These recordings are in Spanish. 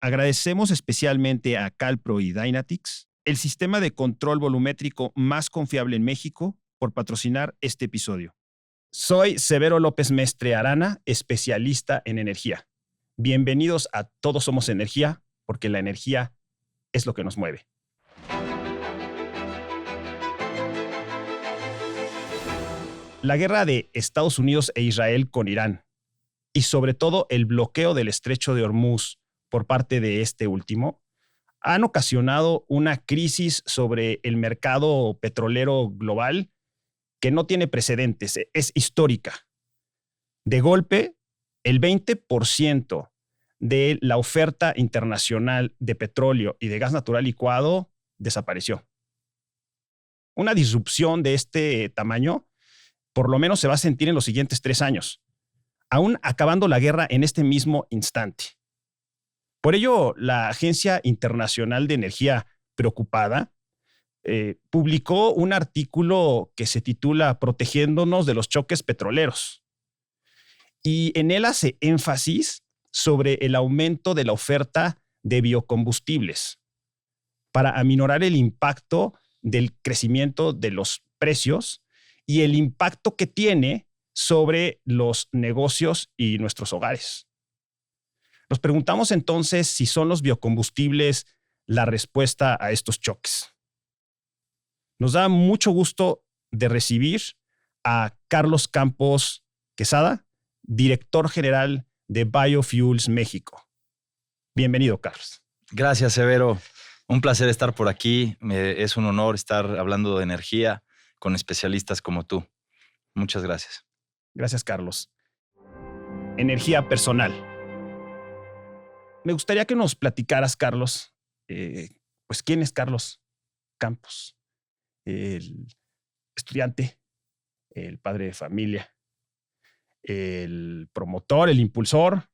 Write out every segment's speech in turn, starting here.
Agradecemos especialmente a Calpro y Dynatix, el sistema de control volumétrico más confiable en México, por patrocinar este episodio. Soy Severo López Mestre Arana, especialista en energía. Bienvenidos a Todos Somos Energía, porque la energía es lo que nos mueve. La guerra de Estados Unidos e Israel con Irán, y sobre todo el bloqueo del Estrecho de Hormuz por parte de este último, han ocasionado una crisis sobre el mercado petrolero global que no tiene precedentes, es histórica. De golpe, el 20% de la oferta internacional de petróleo y de gas natural licuado desapareció. Una disrupción de este tamaño por lo menos se va a sentir en los siguientes 3 años, aún acabando la guerra en este mismo instante. Por ello, la Agencia Internacional de Energía, preocupada, publicó un artículo que se titula Protegiéndonos de los choques petroleros. Y en él hace énfasis sobre el aumento de la oferta de biocombustibles para aminorar el impacto del crecimiento de los precios y el impacto que tiene sobre los negocios y nuestros hogares. Nos preguntamos entonces si son los biocombustibles la respuesta a estos choques. Nos da mucho gusto de recibir a Carlos Campos Quesada, director general de Biofuels México. Bienvenido, Carlos. Gracias, Severo. Un placer estar por aquí. Es un honor estar hablando de energía con especialistas como tú. Muchas gracias. Gracias, Carlos. Energía personal. Me gustaría que nos platicaras, Carlos, pues quién es Carlos Campos, el estudiante, el padre de familia, el promotor, el impulsor,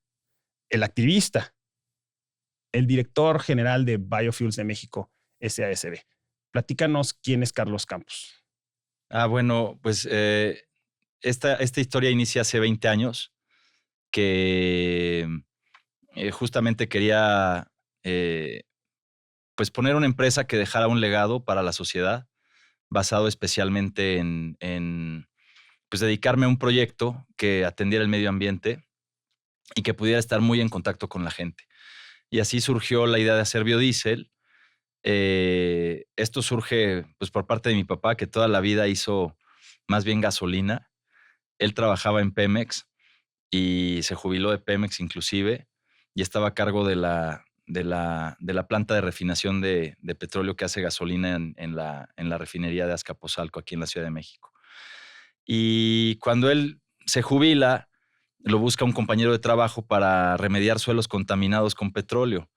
el activista, el director general de Biofuels de México, SASB. Platícanos quién es Carlos Campos. Bueno, pues esta historia inicia hace 20 años, que justamente quería pues poner una empresa que dejara un legado para la sociedad, basado especialmente en pues dedicarme a un proyecto que atendiera el medio ambiente y que pudiera estar muy en contacto con la gente. Y así surgió la idea de hacer biodiesel. Esto surge pues por parte de mi papá, que toda la vida hizo más bien gasolina. Él trabajaba en Pemex y se jubiló de Pemex inclusive, y estaba a cargo de la planta de refinación de petróleo que hace gasolina en la refinería de Azcapotzalco, aquí en la Ciudad de México. Y cuando él se jubila, lo busca un compañero de trabajo para remediar suelos contaminados con petróleo.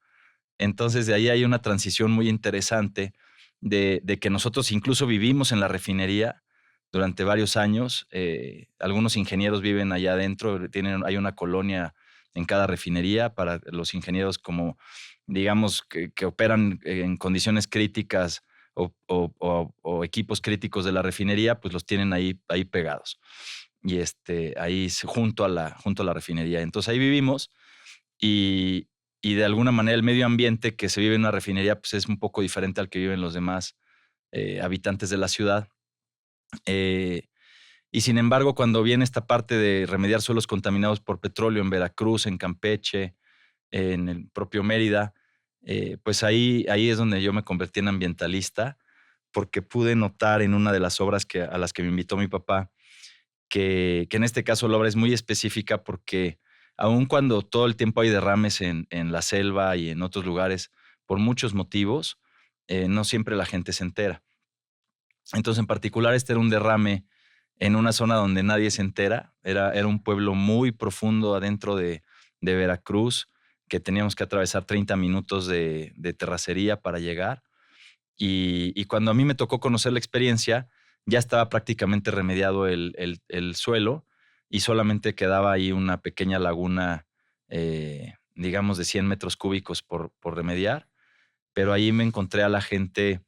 Entonces, de ahí hay una transición muy interesante de que nosotros incluso vivimos en la refinería durante varios años. Algunos ingenieros viven allá adentro, hay una colonia en cada refinería para los ingenieros, como digamos que operan en condiciones críticas o equipos críticos de la refinería, pues los tienen ahí pegados. Y ahí junto a la refinería. Entonces ahí vivimos y de alguna manera el medio ambiente que se vive en una refinería pues es un poco diferente al que viven los demás habitantes de la ciudad. Y sin embargo, cuando viene esta parte de remediar suelos contaminados por petróleo en Veracruz, en Campeche, en el propio Mérida, pues ahí es donde yo me convertí en ambientalista, porque pude notar en una de las obras a las que me invitó mi papá, que en este caso la obra es muy específica porque aun cuando todo el tiempo hay derrames en la selva y en otros lugares, por muchos motivos, no siempre la gente se entera. Entonces, en particular, este era un derrame en una zona donde nadie se entera. Era un pueblo muy profundo adentro de Veracruz, que teníamos que atravesar 30 minutos de terracería para llegar. Y cuando a mí me tocó conocer la experiencia, ya estaba prácticamente remediado el suelo y solamente quedaba ahí una pequeña laguna, digamos, de 100 metros cúbicos por remediar. Pero ahí me encontré a la gente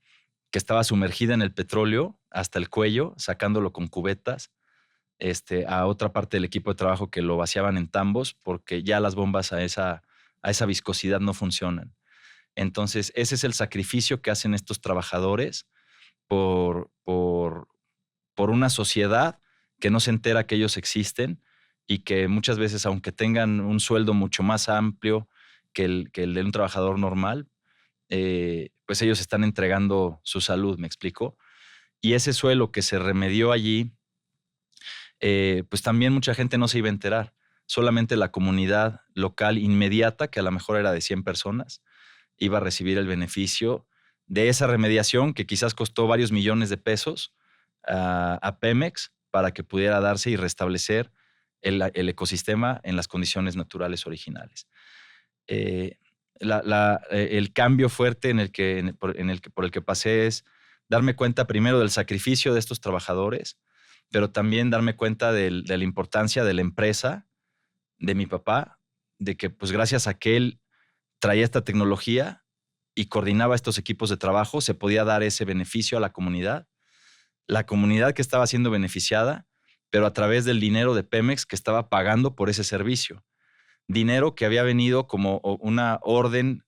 que estaba sumergida en el petróleo hasta el cuello, sacándolo con cubetas, a otra parte del equipo de trabajo que lo vaciaban en tambos, porque ya las bombas a a esa viscosidad no funcionan. Entonces, ese es el sacrificio que hacen estos trabajadores por, por, por una sociedad que no se entera que ellos existen y que muchas veces, aunque tengan un sueldo mucho más amplio que el de un trabajador normal, pues ellos están entregando su salud, ¿me explico? Y ese suelo que se remedió allí, pues también mucha gente no se iba a enterar. Solamente la comunidad local inmediata, que a lo mejor era de 100 personas, iba a recibir el beneficio de esa remediación que quizás costó varios millones de pesos a Pemex para que pudiera darse y restablecer el ecosistema en las condiciones naturales originales. El cambio fuerte por el que pasé es darme cuenta primero del sacrificio de estos trabajadores, pero también darme cuenta de la importancia de la empresa, de mi papá, de que pues gracias a que él traía esta tecnología y coordinaba estos equipos de trabajo, se podía dar ese beneficio a la comunidad que estaba siendo beneficiada, pero a través del dinero de Pemex que estaba pagando por ese servicio. Dinero que había venido como una orden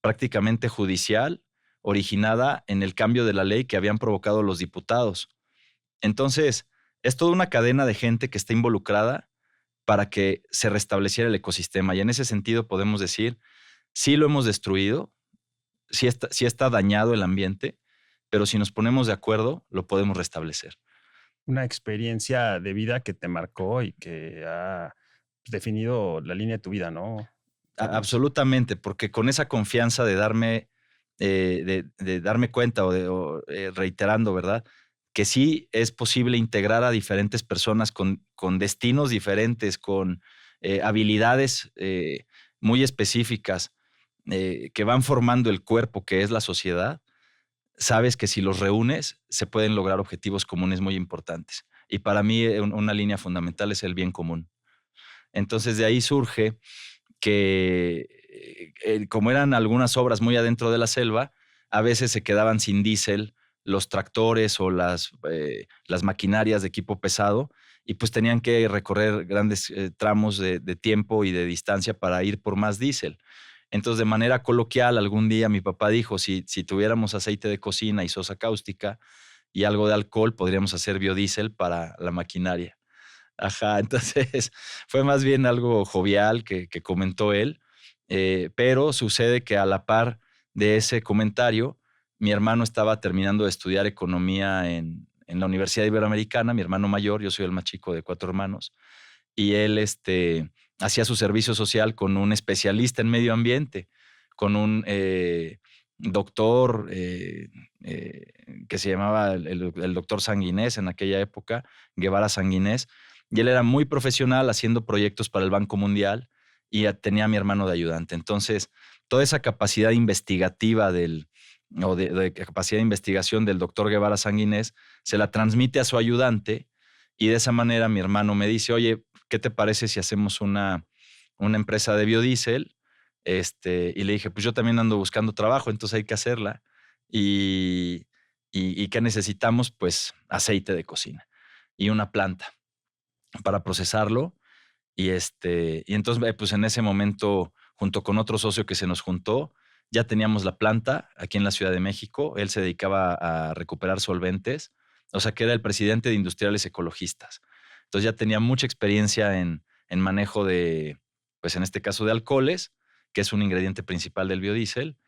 prácticamente judicial originada en el cambio de la ley que habían provocado los diputados. Entonces, es toda una cadena de gente que está involucrada para que se restableciera el ecosistema. Y en ese sentido podemos decir, sí lo hemos destruido, sí está dañado el ambiente, pero si nos ponemos de acuerdo, lo podemos restablecer. Una experiencia de vida que te marcó y que ha definido la línea de tu vida, ¿no, Carlos? Absolutamente, porque con esa confianza de darme, de darme cuenta reiterando, ¿verdad? Que sí es posible integrar a diferentes personas con destinos diferentes, con habilidades muy específicas que van formando el cuerpo que es la sociedad. Sabes que si los reúnes se pueden lograr objetivos comunes muy importantes. Y para mí una línea fundamental es el bien común. Entonces de ahí surge que como eran algunas obras muy adentro de la selva, a veces se quedaban sin diésel los tractores o las maquinarias de equipo pesado y pues tenían que recorrer grandes tramos de tiempo y de distancia para ir por más diésel. Entonces, de manera coloquial, algún día mi papá dijo, si tuviéramos aceite de cocina y sosa cáustica y algo de alcohol, podríamos hacer biodiesel para la maquinaria. Ajá, entonces fue más bien algo jovial que comentó él, pero sucede que a la par de ese comentario, mi hermano estaba terminando de estudiar economía en la Universidad Iberoamericana, mi hermano mayor, yo soy el más chico de 4 hermanos, y él hacía su servicio social con un especialista en medio ambiente, con un doctor que se llamaba el doctor Sanguinés en aquella época, Guevara Sanguinés, y él era muy profesional haciendo proyectos para el Banco Mundial y tenía a mi hermano de ayudante. Entonces, toda esa capacidad investigativa de capacidad de investigación del doctor Guevara Sanguinés se la transmite a su ayudante y de esa manera mi hermano me dice, oye, ¿qué te parece si hacemos una empresa de biodiesel? Y le dije, pues yo también ando buscando trabajo, entonces hay que hacerla. ¿Y qué necesitamos? Pues aceite de cocina y una planta para procesarlo. Y entonces, pues en ese momento, junto con otro socio que se nos juntó, ya teníamos la planta aquí en la Ciudad de México. Él se dedicaba a recuperar solventes, o sea que era el presidente de Industriales Ecologistas. Entonces ya tenía mucha experiencia en manejo de, pues en este caso de alcoholes, que es un ingrediente principal del biodiesel.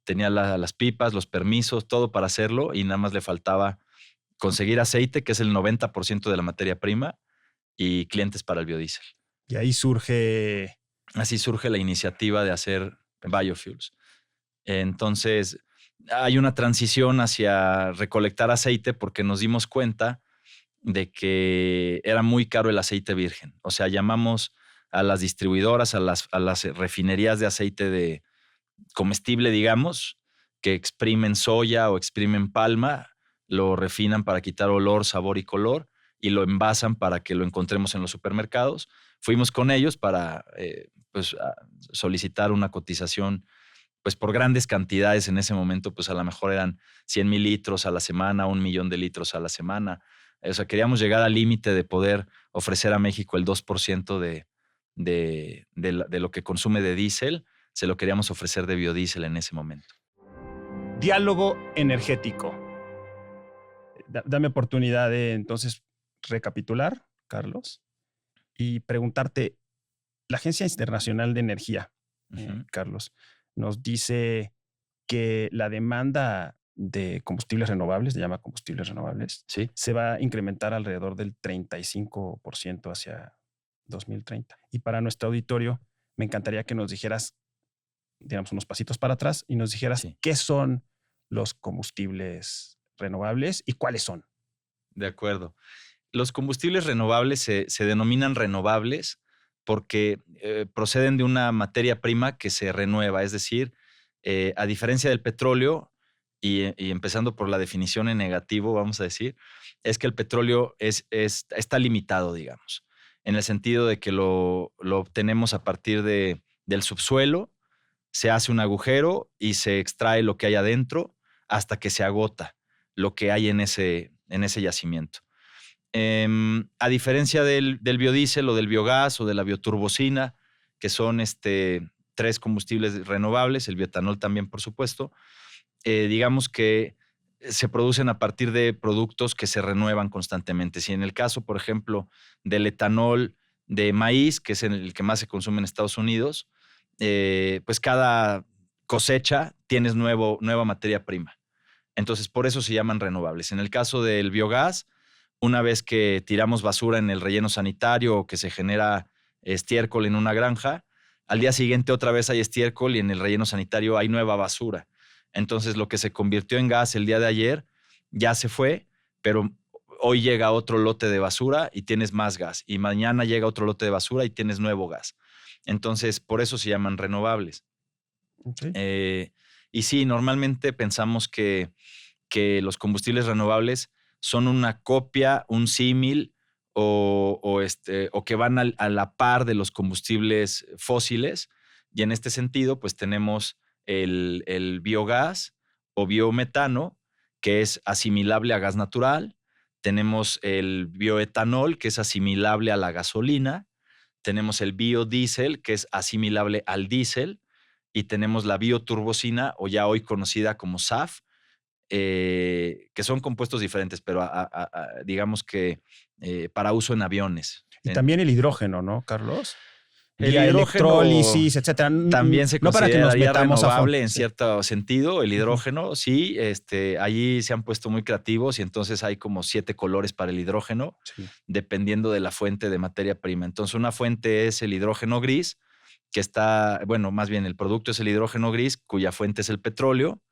Tenía las pipas, los permisos, todo para hacerlo y nada más le faltaba conseguir aceite, que es el 90% de la materia prima, y clientes para el biodiesel. Y ahí surge... Así surge la iniciativa de hacer biofuels. Entonces, hay una transición hacia recolectar aceite porque nos dimos cuenta de que era muy caro el aceite virgen. O sea, llamamos a las distribuidoras, a las refinerías de aceite de comestible, digamos, que exprimen soya o exprimen palma, lo refinan para quitar olor, sabor y color y lo envasan para que lo encontremos en los supermercados. Fuimos con ellos para pues, solicitar una cotización pues por grandes cantidades en ese momento, pues a lo mejor eran 100,000 litros a la semana, 1,000,000 de litros a la semana. O sea, queríamos llegar al límite de poder ofrecer a México el 2% de lo que consume de diésel se lo queríamos ofrecer de biodiesel en ese momento. Diálogo energético. Dame oportunidad de entonces recapitular, Carlos, y preguntarte, la Agencia Internacional de Energía, Carlos, nos dice que la demanda de combustibles renovables, se llama combustibles renovables, ¿Sí? se va a incrementar alrededor del 35% hacia 2030. Y para nuestro auditorio, me encantaría que nos dijeras, digamos, unos pasitos para atrás y nos dijeras Sí. qué son los combustibles renovables y cuáles son. De acuerdo. Los combustibles renovables se denominan renovables porque proceden de una materia prima que se renueva, es decir, a diferencia del petróleo, y empezando por la definición en negativo, vamos a decir, es que el petróleo está limitado, digamos, en el sentido de que lo obtenemos a partir del subsuelo, se hace un agujero y se extrae lo que hay adentro hasta que se agota lo que hay en ese yacimiento. A diferencia del biodiesel o del biogás o de la bioturbocina, que son tres combustibles renovables, el bioetanol también, por supuesto, digamos que se producen a partir de productos que se renuevan constantemente. Si en el caso, por ejemplo, del etanol de maíz, que es el que más se consume en Estados Unidos, pues cada cosecha tienes nueva materia prima. Entonces, por eso se llaman renovables. En el caso del biogás, una vez que tiramos basura en el relleno sanitario o que se genera estiércol en una granja, al día siguiente otra vez hay estiércol y en el relleno sanitario hay nueva basura. Entonces, lo que se convirtió en gas el día de ayer ya se fue, pero hoy llega otro lote de basura y tienes más gas. Y mañana llega otro lote de basura y tienes nuevo gas. Entonces, por eso se llaman renovables. Okay. Y sí, normalmente pensamos que los combustibles renovables son una copia, un símil o que van a la par de los combustibles fósiles. Y en este sentido, pues tenemos el biogás o biometano, que es asimilable a gas natural. Tenemos el bioetanol, que es asimilable a la gasolina. Tenemos el biodiesel, que es asimilable al diésel. Y tenemos la bioturbocina, o ya hoy conocida como SAF, que son compuestos diferentes, pero digamos que para uso en aviones. Y también el hidrógeno, ¿no, Carlos? El Vía hidrógeno electrólisis, etcétera. también se No para que nos consideraría metamos a fondo. renovable en Sí. cierto sentido. El hidrógeno, sí, allí se han puesto muy creativos y entonces hay como 7 colores para el hidrógeno, Sí. dependiendo de la fuente de materia prima. Entonces, una fuente es el hidrógeno gris, que está, bueno, más bien el producto es el hidrógeno gris, cuya fuente es el petróleo.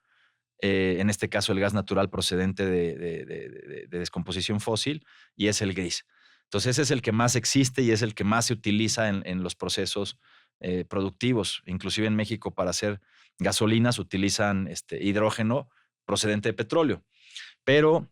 En este caso el gas natural procedente de descomposición fósil, y es el gris. Entonces ese es el que más existe y es el que más se utiliza en los procesos productivos. Inclusive en México para hacer gasolinas utilizan hidrógeno procedente de petróleo. Pero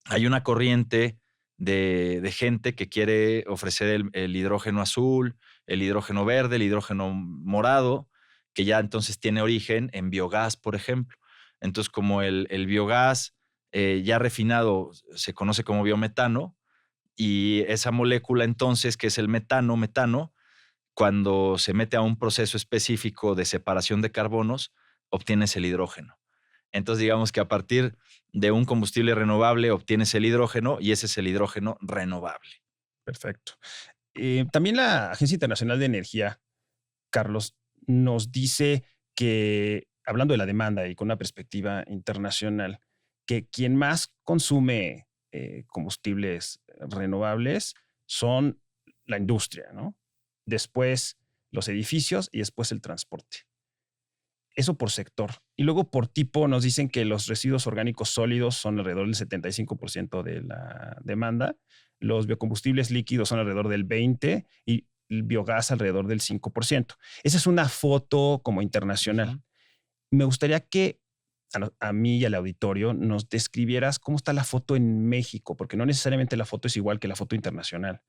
hay una corriente de gente que quiere ofrecer el hidrógeno azul, el hidrógeno verde, el hidrógeno morado, que ya entonces tiene origen en biogás, por ejemplo. Entonces, como el biogás ya refinado se conoce como biometano, y esa molécula entonces, que es el metano, cuando se mete a un proceso específico de separación de carbonos, obtienes el hidrógeno. Entonces, digamos que a partir de un combustible renovable obtienes el hidrógeno y ese es el hidrógeno renovable. Perfecto. También la Agencia Internacional de Energía, Carlos, nos dice que, hablando de la demanda y con una perspectiva internacional, que quien más consume combustibles renovables son la industria, ¿no? Después los edificios y después el transporte. Eso por sector. Y luego por tipo nos dicen que los residuos orgánicos sólidos son alrededor del 75% de la demanda, los biocombustibles líquidos son alrededor del 20% y el biogás alrededor del 5%. Esa es una foto como internacional. Uh-huh. Me gustaría que a mí y al auditorio nos describieras cómo está la foto en México, porque no necesariamente la foto es igual que la foto internacional.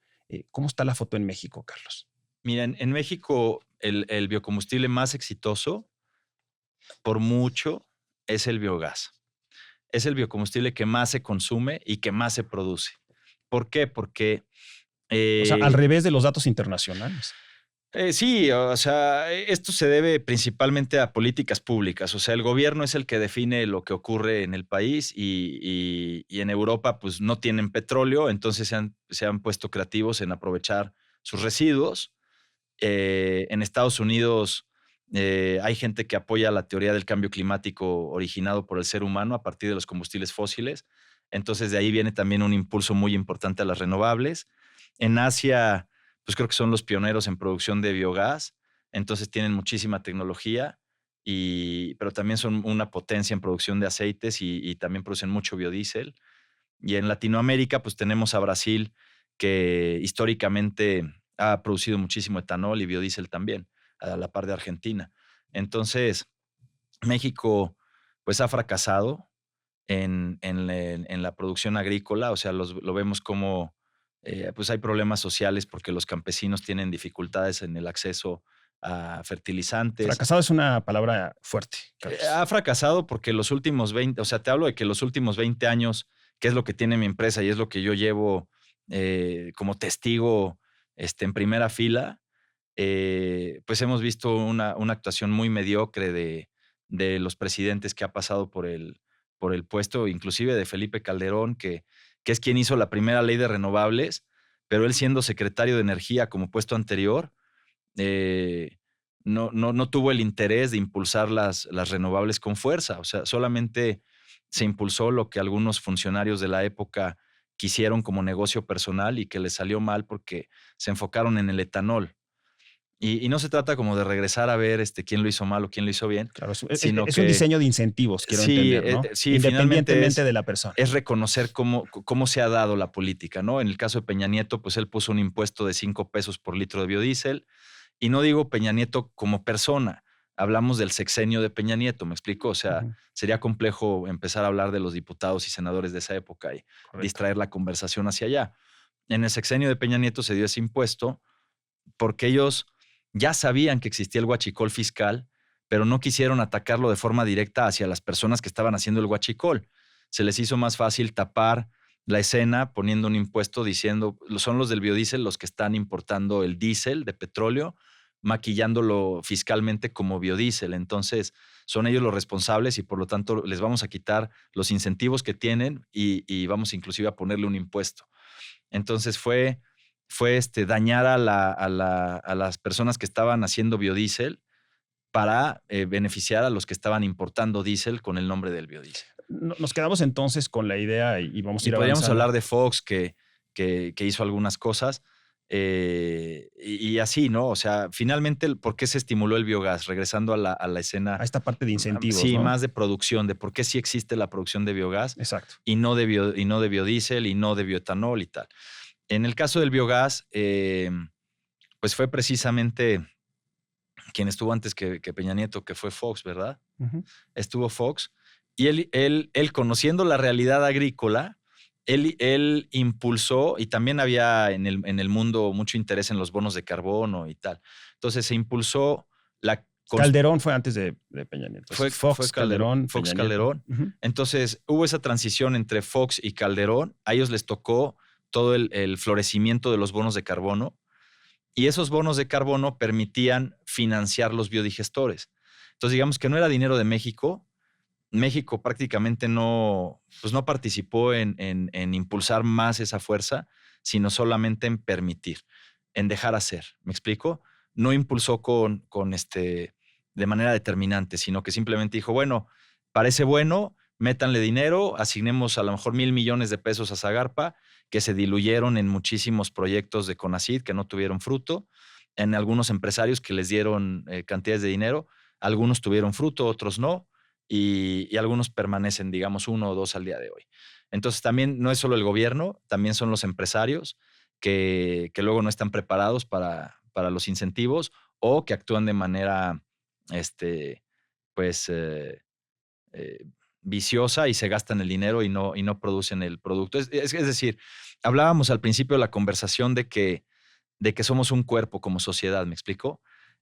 ¿Cómo está la foto en México, Carlos? Mira, en México el biocombustible más exitoso por mucho es el biogás. Es el biocombustible que más se consume y que más se produce. ¿Por qué? Porque... o sea, al revés de los datos internacionales. Sí, o sea, esto se debe principalmente a políticas públicas. O sea, el gobierno es el que define lo que ocurre en el país y en Europa pues no tienen petróleo, entonces se han puesto creativos en aprovechar sus residuos. En Estados Unidos hay gente que apoya la teoría del cambio climático originado por el ser humano a partir de los combustibles fósiles. Entonces de ahí viene también un impulso muy importante a las renovables. En Asia, pues creo que son los pioneros en producción de biogás, entonces tienen muchísima tecnología, pero también son una potencia en producción de aceites y también producen mucho biodiesel. Y en Latinoamérica, pues tenemos a Brasil, que históricamente ha producido muchísimo etanol y biodiesel también, a la par de Argentina. Entonces, México, pues ha fracasado en la producción agrícola, o sea, lo vemos como, pues hay problemas sociales porque los campesinos tienen dificultades en el acceso a fertilizantes. Fracasado es una palabra fuerte, Ha Carlos. fracasado porque los últimos 20, o sea, te hablo de que los últimos 20 años, que es lo que tiene mi empresa y es lo que yo llevo como testigo en primera fila, pues hemos visto una actuación muy mediocre de los presidentes que ha pasado por el puesto, inclusive de Felipe Calderón, que es quien hizo la primera ley de renovables, pero él siendo secretario de Energía como puesto anterior, eh, no tuvo el interés de impulsar las renovables con fuerza. O sea, solamente se impulsó lo que algunos funcionarios de la época quisieron como negocio personal y que les salió mal porque se enfocaron en el etanol. Y no se trata como de regresar a ver quién lo hizo mal o quién lo hizo bien, Claro, sino es un que diseño de incentivos, quiero sí, entender, ¿no? sí, finalmente Independientemente es, de la persona. es reconocer cómo se ha dado la política, ¿no? En el caso de Peña Nieto, pues él puso un impuesto de 5 pesos por litro de biodiesel. Y no digo Peña Nieto como persona, hablamos del sexenio de Peña Nieto, ¿me explico? O sea, Ujú, sería complejo empezar a hablar de los diputados y senadores de esa época y correcto. distraer la conversación hacia allá. En el sexenio de Peña Nieto se dio ese impuesto porque ellos ya sabían que existía el huachicol fiscal, pero no quisieron atacarlo de forma directa hacia las personas que estaban haciendo el huachicol. Se les hizo más fácil tapar la escena poniendo un impuesto diciendo, son los del biodiesel los que están importando el diésel de petróleo, maquillándolo fiscalmente como biodiesel. Entonces, son ellos los responsables y por lo tanto les vamos a quitar los incentivos que tienen y vamos inclusive a ponerle un impuesto. Entonces fue dañar a las personas que estaban haciendo biodiesel para beneficiar a los que estaban importando diésel con el nombre del biodiesel. Nos quedamos entonces con la idea y vamos a Y ir podríamos avanzando. hablar de Fox, que hizo algunas cosas, y así, ¿no? O sea, finalmente, ¿por qué se estimuló el biogás? Regresando a la escena, A esta parte de incentivos, sí, ¿no? más de producción, de por qué sí existe la producción de biogás Exacto. y no de biodiesel y no de bioetanol y tal. En el caso del biogás, pues fue precisamente quien estuvo antes que Peña Nieto, que fue Fox, ¿verdad? Ujú. Estuvo Fox. Y él conociendo la realidad agrícola, él impulsó, y también había en el mundo mucho interés en los bonos de carbono y tal. Entonces se impulsó la Calderón fue antes de Peña Nieto. Es fue Fox, Calderón, Fox Peña Nieto. Calderón. Ujú. Entonces hubo esa transición entre Fox y Calderón. A ellos les tocó todo el florecimiento de los bonos de carbono. Y esos bonos de carbono permitían financiar los biodigestores. Entonces, digamos que no era dinero de México. México prácticamente pues no participó en impulsar más esa fuerza, sino solamente en permitir, en dejar hacer. ¿Me explico? No impulsó de manera determinante, sino que simplemente dijo, bueno, parece bueno, métanle dinero, asignemos a lo mejor 1,000 millones de pesos a Zagarpa, que se diluyeron en muchísimos proyectos de CONACYT que no tuvieron fruto, en algunos empresarios que les dieron cantidades de dinero, algunos tuvieron fruto, otros no, y algunos permanecen, digamos, 1 o 2 al día de hoy. Entonces también no es solo el gobierno, también son los empresarios que luego no están preparados para los incentivos o que actúan de manera, pues, eh, viciosa y se gastan el dinero y no producen el producto. Es decir, hablábamos al principio de la conversación de que somos un cuerpo como sociedad, ¿me explico?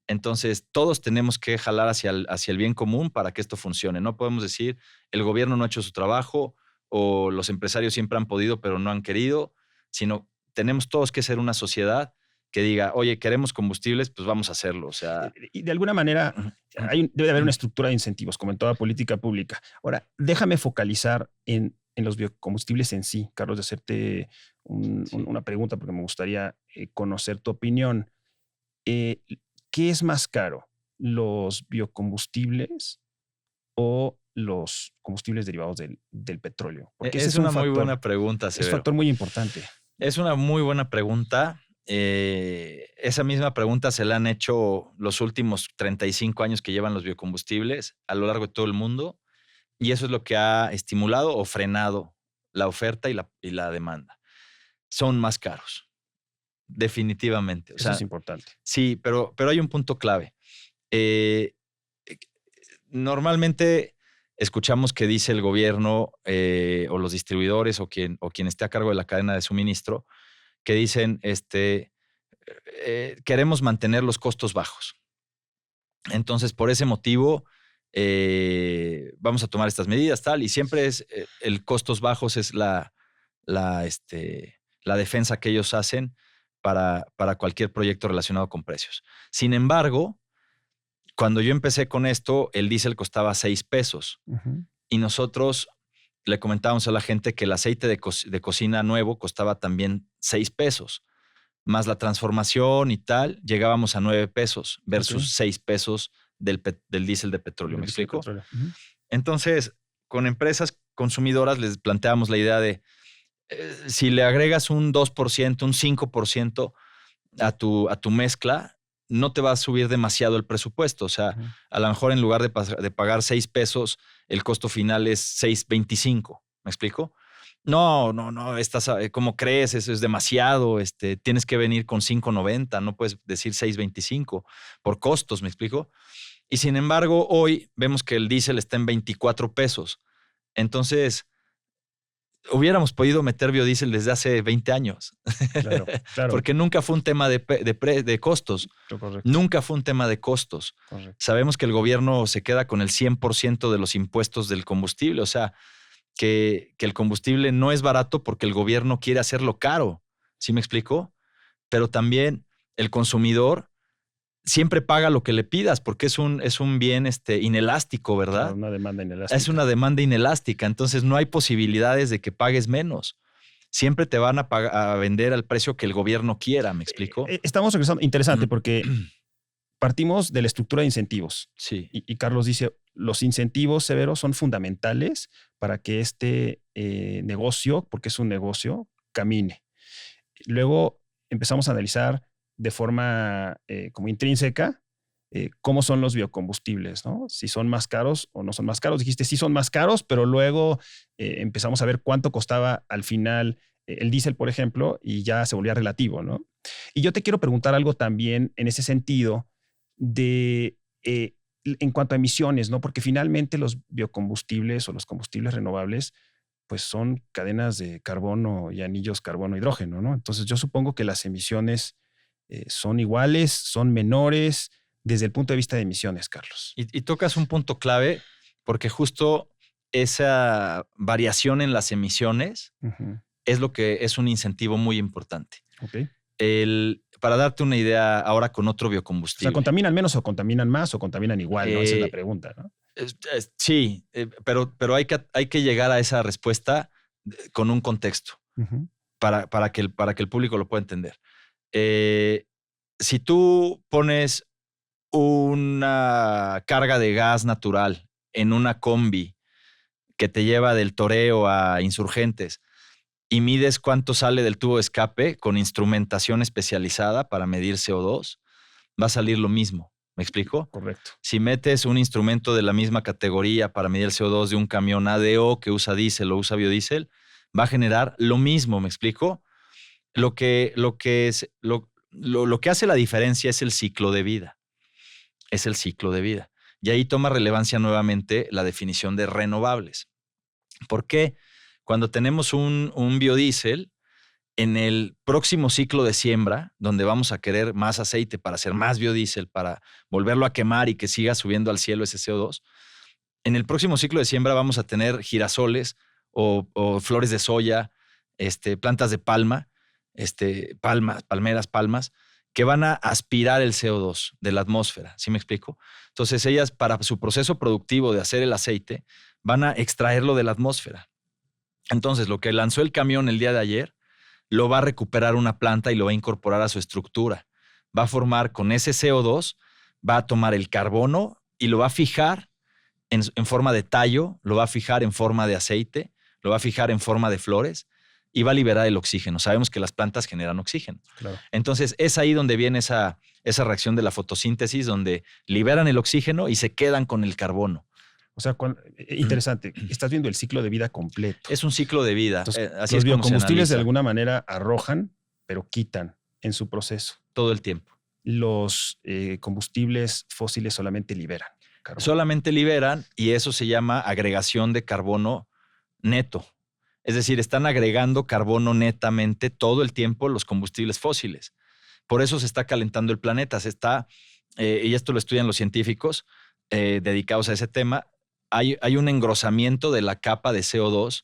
Entonces, todos tenemos que jalar hacia el bien común para que esto funcione. No podemos decir, el gobierno no ha hecho su trabajo o los empresarios siempre han podido, pero no han querido, sino tenemos todos que ser una sociedad que diga, oye, queremos combustibles, pues vamos a hacerlo. O sea, Y de alguna manera debe haber una estructura de incentivos, como en toda política pública. Ahora, déjame focalizar en los biocombustibles en sí, Carlos, de hacerte una pregunta porque me gustaría conocer tu opinión. Eh, ¿Qué es más caro, los biocombustibles o los combustibles derivados del petróleo? Porque ese es una muy buena pregunta, es un Severo. factor muy importante. Es una muy buena pregunta. Esa misma pregunta se la han hecho los últimos 35 años que llevan los biocombustibles a lo largo de todo el mundo, y eso es lo que ha estimulado o frenado la oferta y la demanda. Son más caros, definitivamente. O Eso sea, es importante. sí, pero hay un punto clave. Eh, Normalmente escuchamos que dice el gobierno o los distribuidores o quien esté a cargo de la cadena de suministro, que dicen, queremos mantener los costos bajos. Entonces, por ese motivo, vamos a tomar estas medidas, tal, y siempre es el costos bajos es la defensa que ellos hacen para cualquier proyecto relacionado con precios. Sin embargo, cuando yo empecé con esto, el diésel costaba 6 pesos. Y nosotros le comentábamos a la gente que el aceite de cocina nuevo costaba también 6 pesos. Más la transformación y tal, llegábamos a 9 pesos versus 6 pesos del diésel de petróleo. ¿Me explico? Entonces, con empresas consumidoras les planteamos la idea de si le agregas un 2%, un 5% a tu mezcla, no te va a subir demasiado el presupuesto. O sea, a lo mejor en lugar de pagar 6 pesos, el costo final es 6.25. ¿Me explico? No, ¿cómo crees? Eso es demasiado. Tienes que venir con 5.90, no puedes decir 6.25 por costos, ¿me explico? Y sin embargo, hoy vemos que el diésel está en 24 pesos. Entonces, hubiéramos podido meter biodiesel desde hace 20 años. Claro. Porque nunca fue un tema de costos. Correcto. Nunca fue un tema de costos. Correcto. Sabemos que el gobierno se queda con el 100% de los impuestos del combustible. O sea, que el combustible no es barato porque el gobierno quiere hacerlo caro. ¿Sí me explico? Pero también el consumidor siempre paga lo que le pidas porque es un bien inelástico, ¿verdad? Claro, una demanda inelástica. Es una demanda inelástica, entonces no hay posibilidades de que pagues menos. Siempre te van a vender al precio que el gobierno quiera, ¿me explico? Estamos regresando, interesante, porque partimos de la estructura de incentivos. Sí. Y Carlos dice, los incentivos severos son fundamentales para que este negocio, porque es un negocio, camine. Luego empezamos a analizar de forma como intrínseca cómo son los biocombustibles, ¿no? Si son más caros o no son más caros. Dijiste, sí son más caros, pero luego empezamos a ver cuánto costaba al final el diésel, por ejemplo, y ya se volvía relativo, ¿no? Y yo te quiero preguntar algo también en ese sentido en cuanto a emisiones, ¿no? Porque finalmente los biocombustibles o los combustibles renovables pues son cadenas de carbono y anillos carbono-hidrógeno, ¿no? Entonces yo supongo que las emisiones son iguales, son menores desde el punto de vista de emisiones, Carlos. Y tocas un punto clave porque justo esa variación en las emisiones es lo que es un incentivo muy importante. Okay. Para darte una idea ahora con otro biocombustible. O sea, ¿contaminan menos o contaminan más o contaminan igual? ¿No? Esa es la pregunta, ¿no? Sí, pero hay que llegar a esa respuesta con un contexto para que el público lo pueda entender. Si tú pones una carga de gas natural en una combi que te lleva del Toreo a Insurgentes y mides cuánto sale del tubo de escape con instrumentación especializada para medir CO2, va a salir lo mismo. ¿Me explico? Correcto. Si metes un instrumento de la misma categoría para medir el CO2 de un camión ADO que usa diésel o usa biodiesel, va a generar lo mismo. ¿Me explico? Lo que hace la diferencia es el ciclo de vida. Es el ciclo de vida. Y ahí toma relevancia nuevamente la definición de renovables. ¿Por qué? Cuando tenemos un biodiesel, en el próximo ciclo de siembra, donde vamos a querer más aceite para hacer más biodiesel, para volverlo a quemar y que siga subiendo al cielo ese CO2, en el próximo ciclo de siembra vamos a tener girasoles o flores de soya, plantas de palma, palmeras, palmas, que van a aspirar el CO2 de la atmósfera. ¿Sí me explico? Entonces ellas, para su proceso productivo de hacer el aceite, van a extraerlo de la atmósfera. Entonces lo que lanzó el camión el día de ayer lo va a recuperar una planta y lo va a incorporar a su estructura. Va a formar con ese CO2, va a tomar el carbono y lo va a fijar en forma de tallo, lo va a fijar en forma de aceite, lo va a fijar en forma de flores y va a liberar el oxígeno. Sabemos que las plantas generan oxígeno. Claro. Entonces es ahí donde viene esa reacción de la fotosíntesis, donde liberan el oxígeno y se quedan con el carbono. O sea, interesante. Estás viendo el ciclo de vida completo. Es un ciclo de vida. Entonces, así los es como biocombustibles se de analiza alguna manera arrojan, pero quitan en su proceso. todo el tiempo. Los combustibles fósiles solamente liberan carbono. Solamente liberan y eso se llama agregación de carbono neto. Es decir, están agregando carbono netamente todo el tiempo los combustibles fósiles. Por eso se está calentando el planeta. Y esto lo estudian los científicos dedicados a ese tema. Hay un engrosamiento de la capa de CO2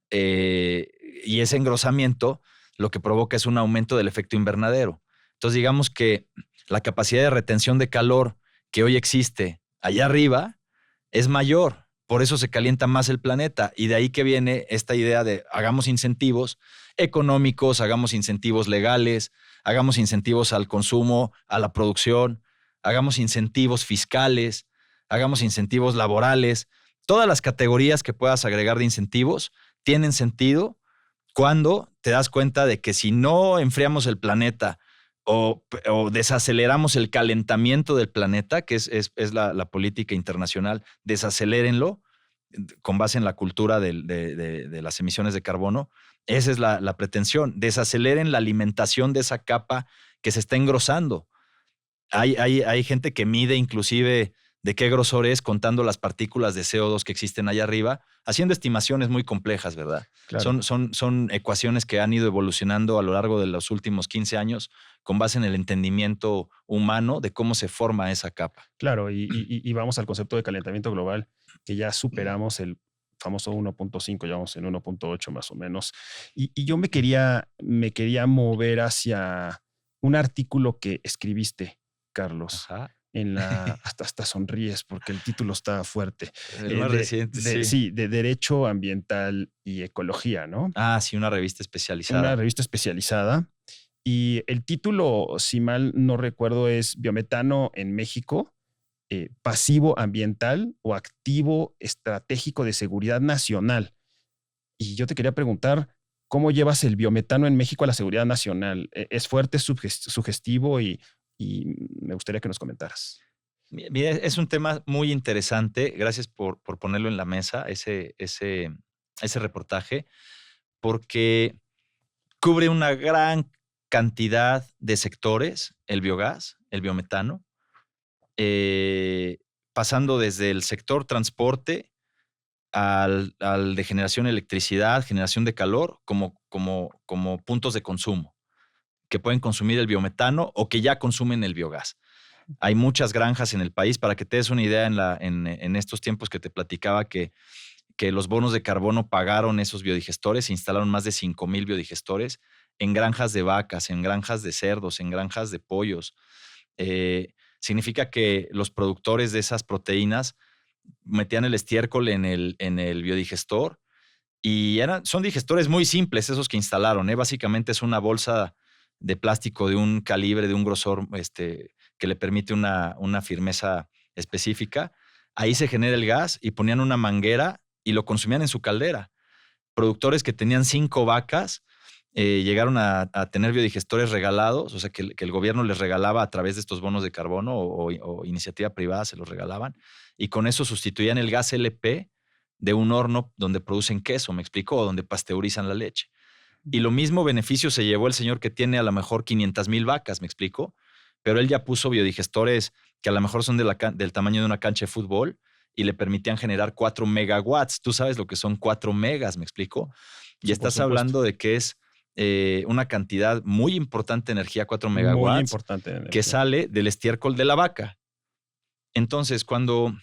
y ese engrosamiento lo que provoca es un aumento del efecto invernadero. Entonces, digamos que la capacidad de retención de calor que hoy existe allá arriba es mayor. Por eso se calienta más el planeta. Y de ahí que viene esta idea de hagamos incentivos económicos, hagamos incentivos legales, hagamos incentivos al consumo, a la producción, hagamos incentivos fiscales, hagamos incentivos laborales. Todas las categorías que puedas agregar de incentivos tienen sentido cuando te das cuenta de que si no enfriamos el planeta o desaceleramos el calentamiento del planeta, que es la política internacional, desacelérenlo con base en la cultura de las emisiones de carbono. Esa es la pretensión, desaceleren la alimentación de esa capa que se está engrosando. Hay gente que mide inclusive de qué grosor es contando las partículas de CO2 que existen allá arriba, haciendo estimaciones muy complejas, ¿verdad? Claro. Son ecuaciones que han ido evolucionando a lo largo de los últimos 15 años con base en el entendimiento humano de cómo se forma esa capa. Claro, y vamos al concepto de calentamiento global, que ya superamos el famoso 1.5, ya vamos en 1.8 más o menos. Y yo me quería mover hacia un artículo que escribiste, Carlos. Ajá. Hasta sonríes porque el título está fuerte. El más reciente, sí. Sí, de Derecho Ambiental y Ecología, ¿no? Ah, sí, una revista especializada. Una revista especializada. Y el título, si mal no recuerdo, es Biometano en México, pasivo ambiental o activo estratégico de seguridad nacional. Y yo te quería preguntar, ¿cómo llevas el biometano en México a la seguridad nacional? ¿Es fuerte, sugestivo y me gustaría que nos comentaras? Mira, es un tema muy interesante. Gracias por ponerlo en la mesa, ese reportaje, porque cubre una gran cantidad de sectores, el biogás, el biometano, pasando desde el sector transporte al de generación de electricidad, generación de calor, como puntos de consumo que pueden consumir el biometano o que ya consumen el biogás. Hay muchas granjas en el país. Para que te des una idea, en estos tiempos que te platicaba que los bonos de carbono pagaron esos biodigestores, se instalaron más de 5,000 biodigestores en granjas de vacas, en granjas de cerdos, en granjas de pollos. Significa que los productores de esas proteínas metían el estiércol en el biodigestor y son digestores muy simples esos que instalaron. Básicamente es una bolsa de plástico de un calibre, de un grosor que le permite una firmeza específica. Ahí se genera el gas y ponían una manguera y lo consumían en su caldera. Productores que tenían 5 vacas llegaron a tener biodigestores regalados, o sea que el gobierno les regalaba a través de estos bonos de carbono o iniciativa privada se los regalaban, y con eso sustituían el gas LP de un horno donde producen queso, me explicó, o donde pasteurizan la leche. Y lo mismo beneficio se llevó el señor que tiene a lo mejor 500,000 vacas, me explico, pero él ya puso biodigestores que a lo mejor son del tamaño de una cancha de fútbol y le permitían generar 4 megawatts. Tú sabes lo que son 4 megas, me explico. Y Sí, estás hablando de que es una cantidad muy importante de energía, 4 megawatts, muy importante energía, que sale del estiércol de la vaca. Entonces, cuando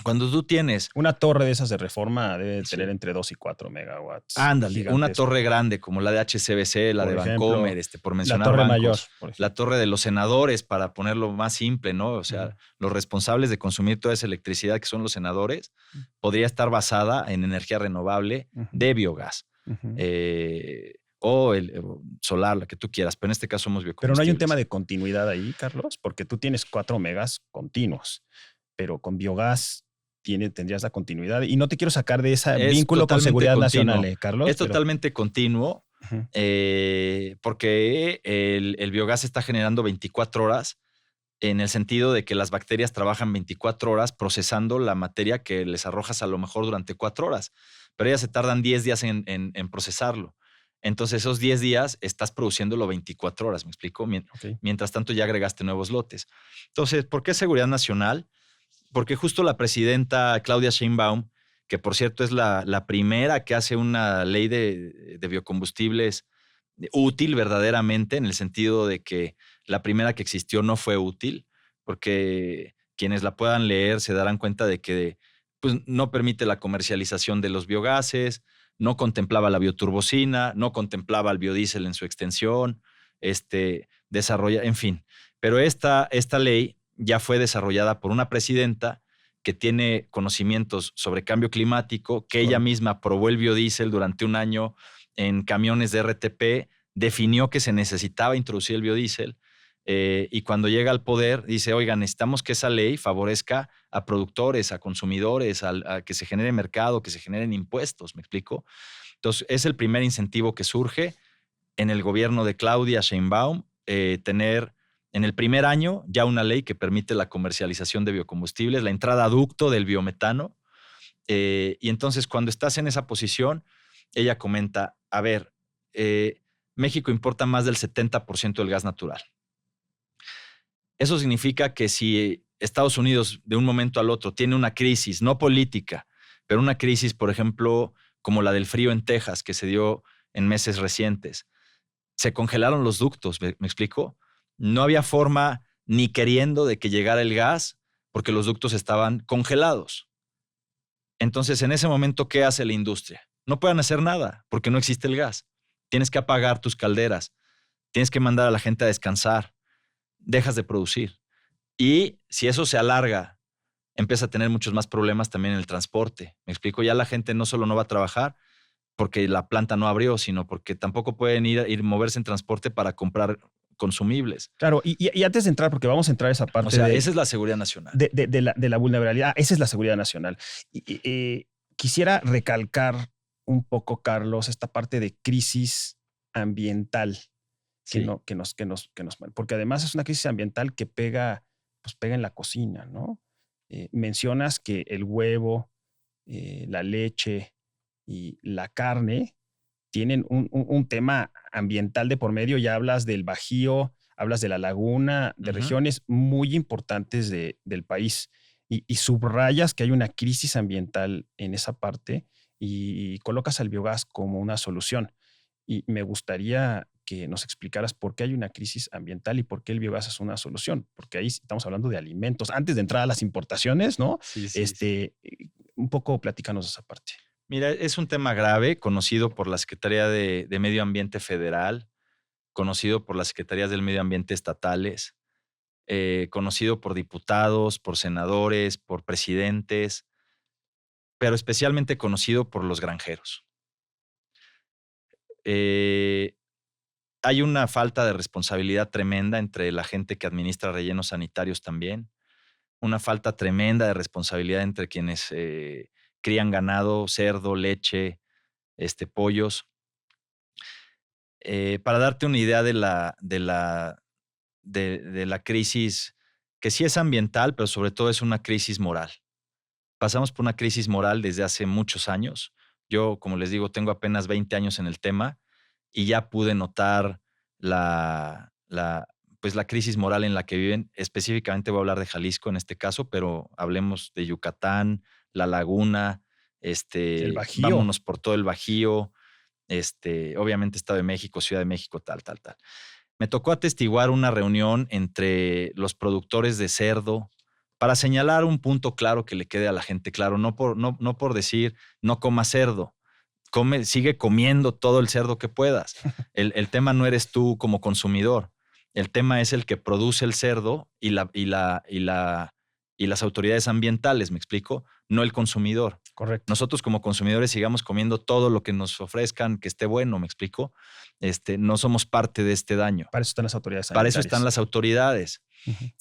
Cuando tú tienes, Una torre de esas de Reforma debe Sí. tener entre 2 y 4 megawatts. ándale, una Gigantesco. torre grande como la de HCBC, la Por de ejemplo, Vancomer, por la mencionar Torre Mayor, bancos, por la ejemplo. torre de los senadores, para ponerlo más simple, ¿no? O sea, los responsables de consumir toda esa electricidad, que son los senadores, podría estar basada en energía renovable de biogás. O el solar, la que tú quieras, pero en este caso somos Pero biocombustibles. no hay un tema de continuidad ahí, Carlos, porque tú tienes 4 megas continuos, pero con biogás tendrías la continuidad. Y no te quiero sacar de ese Es vínculo con totalmente seguridad continuo. nacional, Carlos. Es totalmente continuo, porque el biogás está generando 24 horas, en el sentido de que las bacterias trabajan 24 horas procesando la materia que les arrojas a lo mejor durante 4 horas, pero ellas se tardan 10 días en procesarlo. Entonces, esos 10 días estás produciéndolo 24 horas, ¿me explico? Mientras tanto, ya agregaste nuevos lotes. Entonces, ¿por qué seguridad nacional? Porque justo la presidenta Claudia Sheinbaum, que por cierto es la primera que hace una ley de biocombustibles útil verdaderamente, en el sentido de que la primera que existió no fue útil, porque quienes la puedan leer se darán cuenta de que pues, no permite la comercialización de los biogases, no contemplaba la bioturbocina, no contemplaba el biodiesel en su extensión, desarrolla, en fin. Pero esta ley ya fue desarrollada por una presidenta que tiene conocimientos sobre cambio climático, que ella misma probó el biodiesel durante un año en camiones de RTP, definió que se necesitaba introducir el biodiesel, y cuando llega al poder dice, oigan, necesitamos que esa ley favorezca a productores, a consumidores, a que se genere mercado, que se generen impuestos, ¿me explico? Entonces, es el primer incentivo que surge en el gobierno de Claudia Sheinbaum, tener en el primer año ya una ley que permite la comercialización de biocombustibles, la entrada a ducto del biometano. Y entonces, cuando estás en esa posición, ella comenta, a ver, México importa más del 70% del gas natural. Eso significa que si Estados Unidos de un momento al otro tiene una crisis, no política, pero una crisis, por ejemplo, como la del frío en Texas, que se dio en meses recientes, se congelaron los ductos, ¿me explico? No había forma ni queriendo de que llegara el gas porque los ductos estaban congelados. Entonces, en ese momento, ¿qué hace la industria? No pueden hacer nada porque no existe el gas. Tienes que apagar tus calderas, tienes que mandar a la gente a descansar, dejas de producir. Y si eso se alarga, empieza a tener muchos más problemas también en el transporte. ¿Me explico? Ya la gente no solo no va a trabajar porque la planta no abrió, sino porque tampoco pueden ir moverse en transporte para comprar consumibles. Claro, y antes de entrar, porque vamos a entrar a esa parte. O sea, esa es la seguridad nacional. De la vulnerabilidad. Esa es la seguridad nacional. Quisiera recalcar un poco, Carlos, esta parte de crisis ambiental Sí. porque además es una crisis ambiental que pega en la cocina, ¿no? Mencionas que el huevo, la leche y la carne tienen un tema ambiental de por medio. Ya hablas del Bajío, hablas de la laguna, de regiones muy importantes del país, y subrayas que hay una crisis ambiental en esa parte y colocas al biogás como una solución. Y me gustaría que nos explicaras por qué hay una crisis ambiental y por qué el biogás es una solución, porque ahí estamos hablando de alimentos, antes de entrar a las importaciones, ¿no? Sí. Un poco platícanos esa parte. Mira, es un tema grave, conocido por la Secretaría de Medio Ambiente Federal, conocido por las Secretarías del Medio Ambiente estatales, conocido por diputados, por senadores, por presidentes, pero especialmente conocido por los granjeros. Hay una falta de responsabilidad tremenda entre la gente que administra rellenos sanitarios también, una falta tremenda de responsabilidad entre quienes crían ganado, cerdo, leche, pollos. Para darte una idea de la crisis, que sí es ambiental, pero sobre todo es una crisis moral. Pasamos por una crisis moral desde hace muchos años. Yo, como les digo, tengo apenas 20 años en el tema y ya pude notar pues la crisis moral en la que viven. Específicamente voy a hablar de Jalisco en este caso, pero hablemos de Yucatán, La Laguna, El Bajío. vámonos por todo el Bajío, obviamente Estado de México, Ciudad de México, tal. Me tocó atestiguar una reunión entre los productores de cerdo, para señalar un punto claro que le quede a la gente claro, no por decir no coma cerdo. Sigue comiendo todo el cerdo que puedas. El tema no eres tú como consumidor. El tema es el que produce el cerdo y las autoridades ambientales, ¿me explico? No el consumidor. Correcto. Nosotros como consumidores sigamos comiendo todo lo que nos ofrezcan, que esté bueno, ¿me explico? No somos parte de este daño. Para eso están las autoridades Para sanitarias. eso están las autoridades.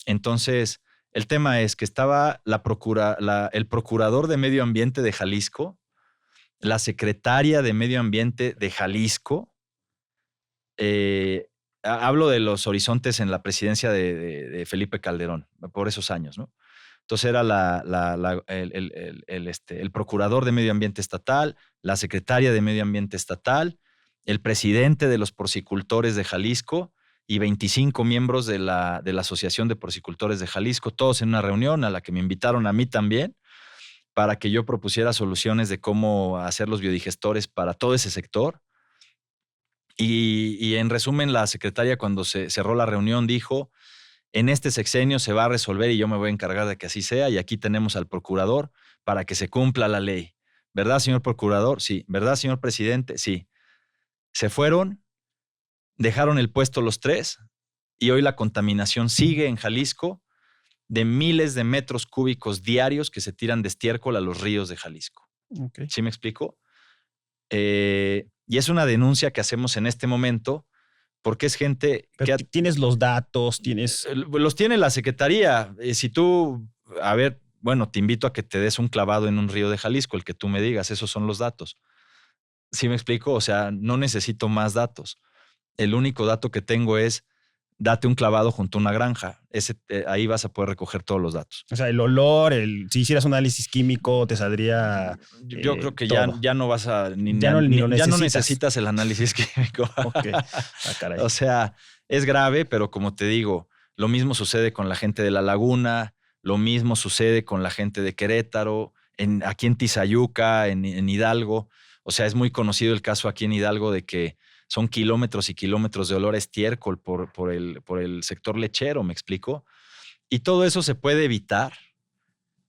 Entonces, el tema es que estaba el procurador de Medio Ambiente de Jalisco, la secretaria de Medio Ambiente de Jalisco. Hablo de los horizontes en la presidencia de Felipe Calderón, por esos años, ¿no? Entonces era el procurador de Medio Ambiente estatal, la secretaria de Medio Ambiente estatal, el presidente de los porcicultores de Jalisco y 25 miembros de la Asociación de Porcicultores de Jalisco, todos en una reunión a la que me invitaron a mí también, para que yo propusiera soluciones de cómo hacer los biodigestores para todo ese sector. Y en resumen, la secretaria, cuando se cerró la reunión, dijo: en este sexenio se va a resolver y yo me voy a encargar de que así sea, y aquí tenemos al procurador para que se cumpla la ley. ¿Verdad, señor procurador? Sí. ¿Verdad, señor presidente? Sí. Se fueron, dejaron el puesto los tres, y hoy la contaminación sigue en Jalisco, de miles de metros cúbicos diarios que se tiran de estiércol a los ríos de Jalisco. Okay. ¿Sí me explico? Y es una denuncia que hacemos en este momento porque es gente Pero que... ¿Tienes los datos? ¿Tienes...? Los tiene la Secretaría. Si tú, bueno, te invito a que te des un clavado en un río de Jalisco, el que tú me digas, esos son los datos. ¿Sí me explico? O sea, no necesito más datos. El único dato que tengo es: date un clavado junto a una granja. Ahí vas a poder recoger todos los datos. O sea, el olor, si hicieras un análisis químico, te saldría. Yo creo que todo. ya no vas a. Ya no necesitas el análisis químico. Ok. Caray. O sea, es grave, pero como te digo, lo mismo sucede con la gente de La Laguna, lo mismo sucede con la gente de Querétaro, aquí en Tizayuca, en Hidalgo. O sea, es muy conocido el caso aquí en Hidalgo de que son kilómetros y kilómetros de olor a estiércol por el sector lechero, ¿me explico? Y todo eso se puede evitar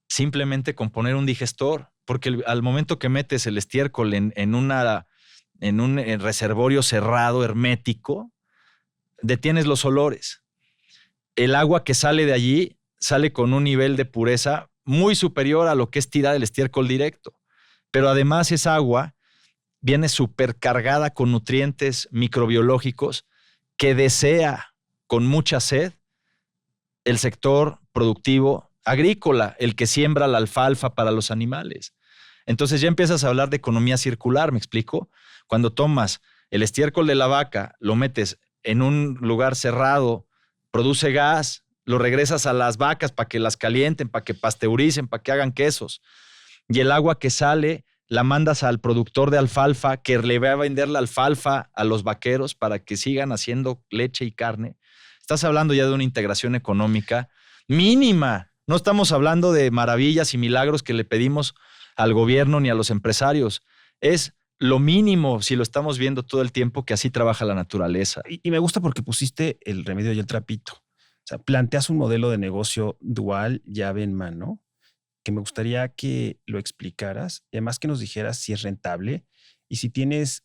simplemente con poner un digestor, porque al momento que metes el estiércol en un reservorio cerrado, hermético, detienes los olores. El agua que sale de allí sale con un nivel de pureza muy superior a lo que es tirar el estiércol directo. Pero además esa agua viene supercargada con nutrientes microbiológicos que desea con mucha sed el sector productivo agrícola, el que siembra la alfalfa para los animales. Entonces ya empiezas a hablar de economía circular, ¿me explico? Cuando tomas el estiércol de la vaca, lo metes en un lugar cerrado, produce gas, lo regresas a las vacas para que las calienten, para que pasteuricen, para que hagan quesos. Y el agua que sale la mandas al productor de alfalfa, que le va a vender la alfalfa a los vaqueros para que sigan haciendo leche y carne. Estás hablando ya de una integración económica mínima. No estamos hablando de maravillas y milagros que le pedimos al gobierno ni a los empresarios. Es lo mínimo, si lo estamos viendo todo el tiempo, que así trabaja la naturaleza. Y me gusta porque pusiste el remedio y el trapito. O sea, planteas un modelo de negocio dual, llave en mano, que me gustaría que lo explicaras y además que nos dijeras si es rentable y si tienes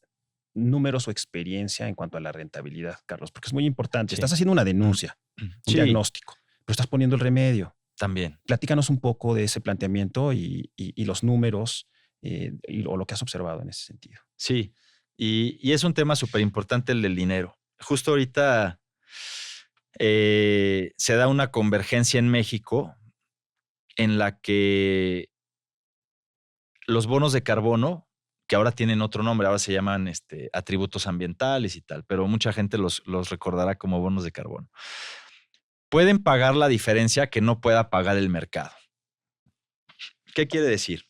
números o experiencia en cuanto a la rentabilidad, Carlos, porque es muy importante. Sí. Estás haciendo una denuncia, un diagnóstico, pero estás poniendo el remedio. También. Platícanos un poco de ese planteamiento y los números o lo que has observado en ese sentido. Sí, y es un tema súper importante el del dinero. Justo ahorita se da una convergencia en México en la que los bonos de carbono, que ahora tienen otro nombre, ahora se llaman atributos ambientales y tal, pero mucha gente los recordará como bonos de carbono, pueden pagar la diferencia que no pueda pagar el mercado. ¿Qué quiere decir?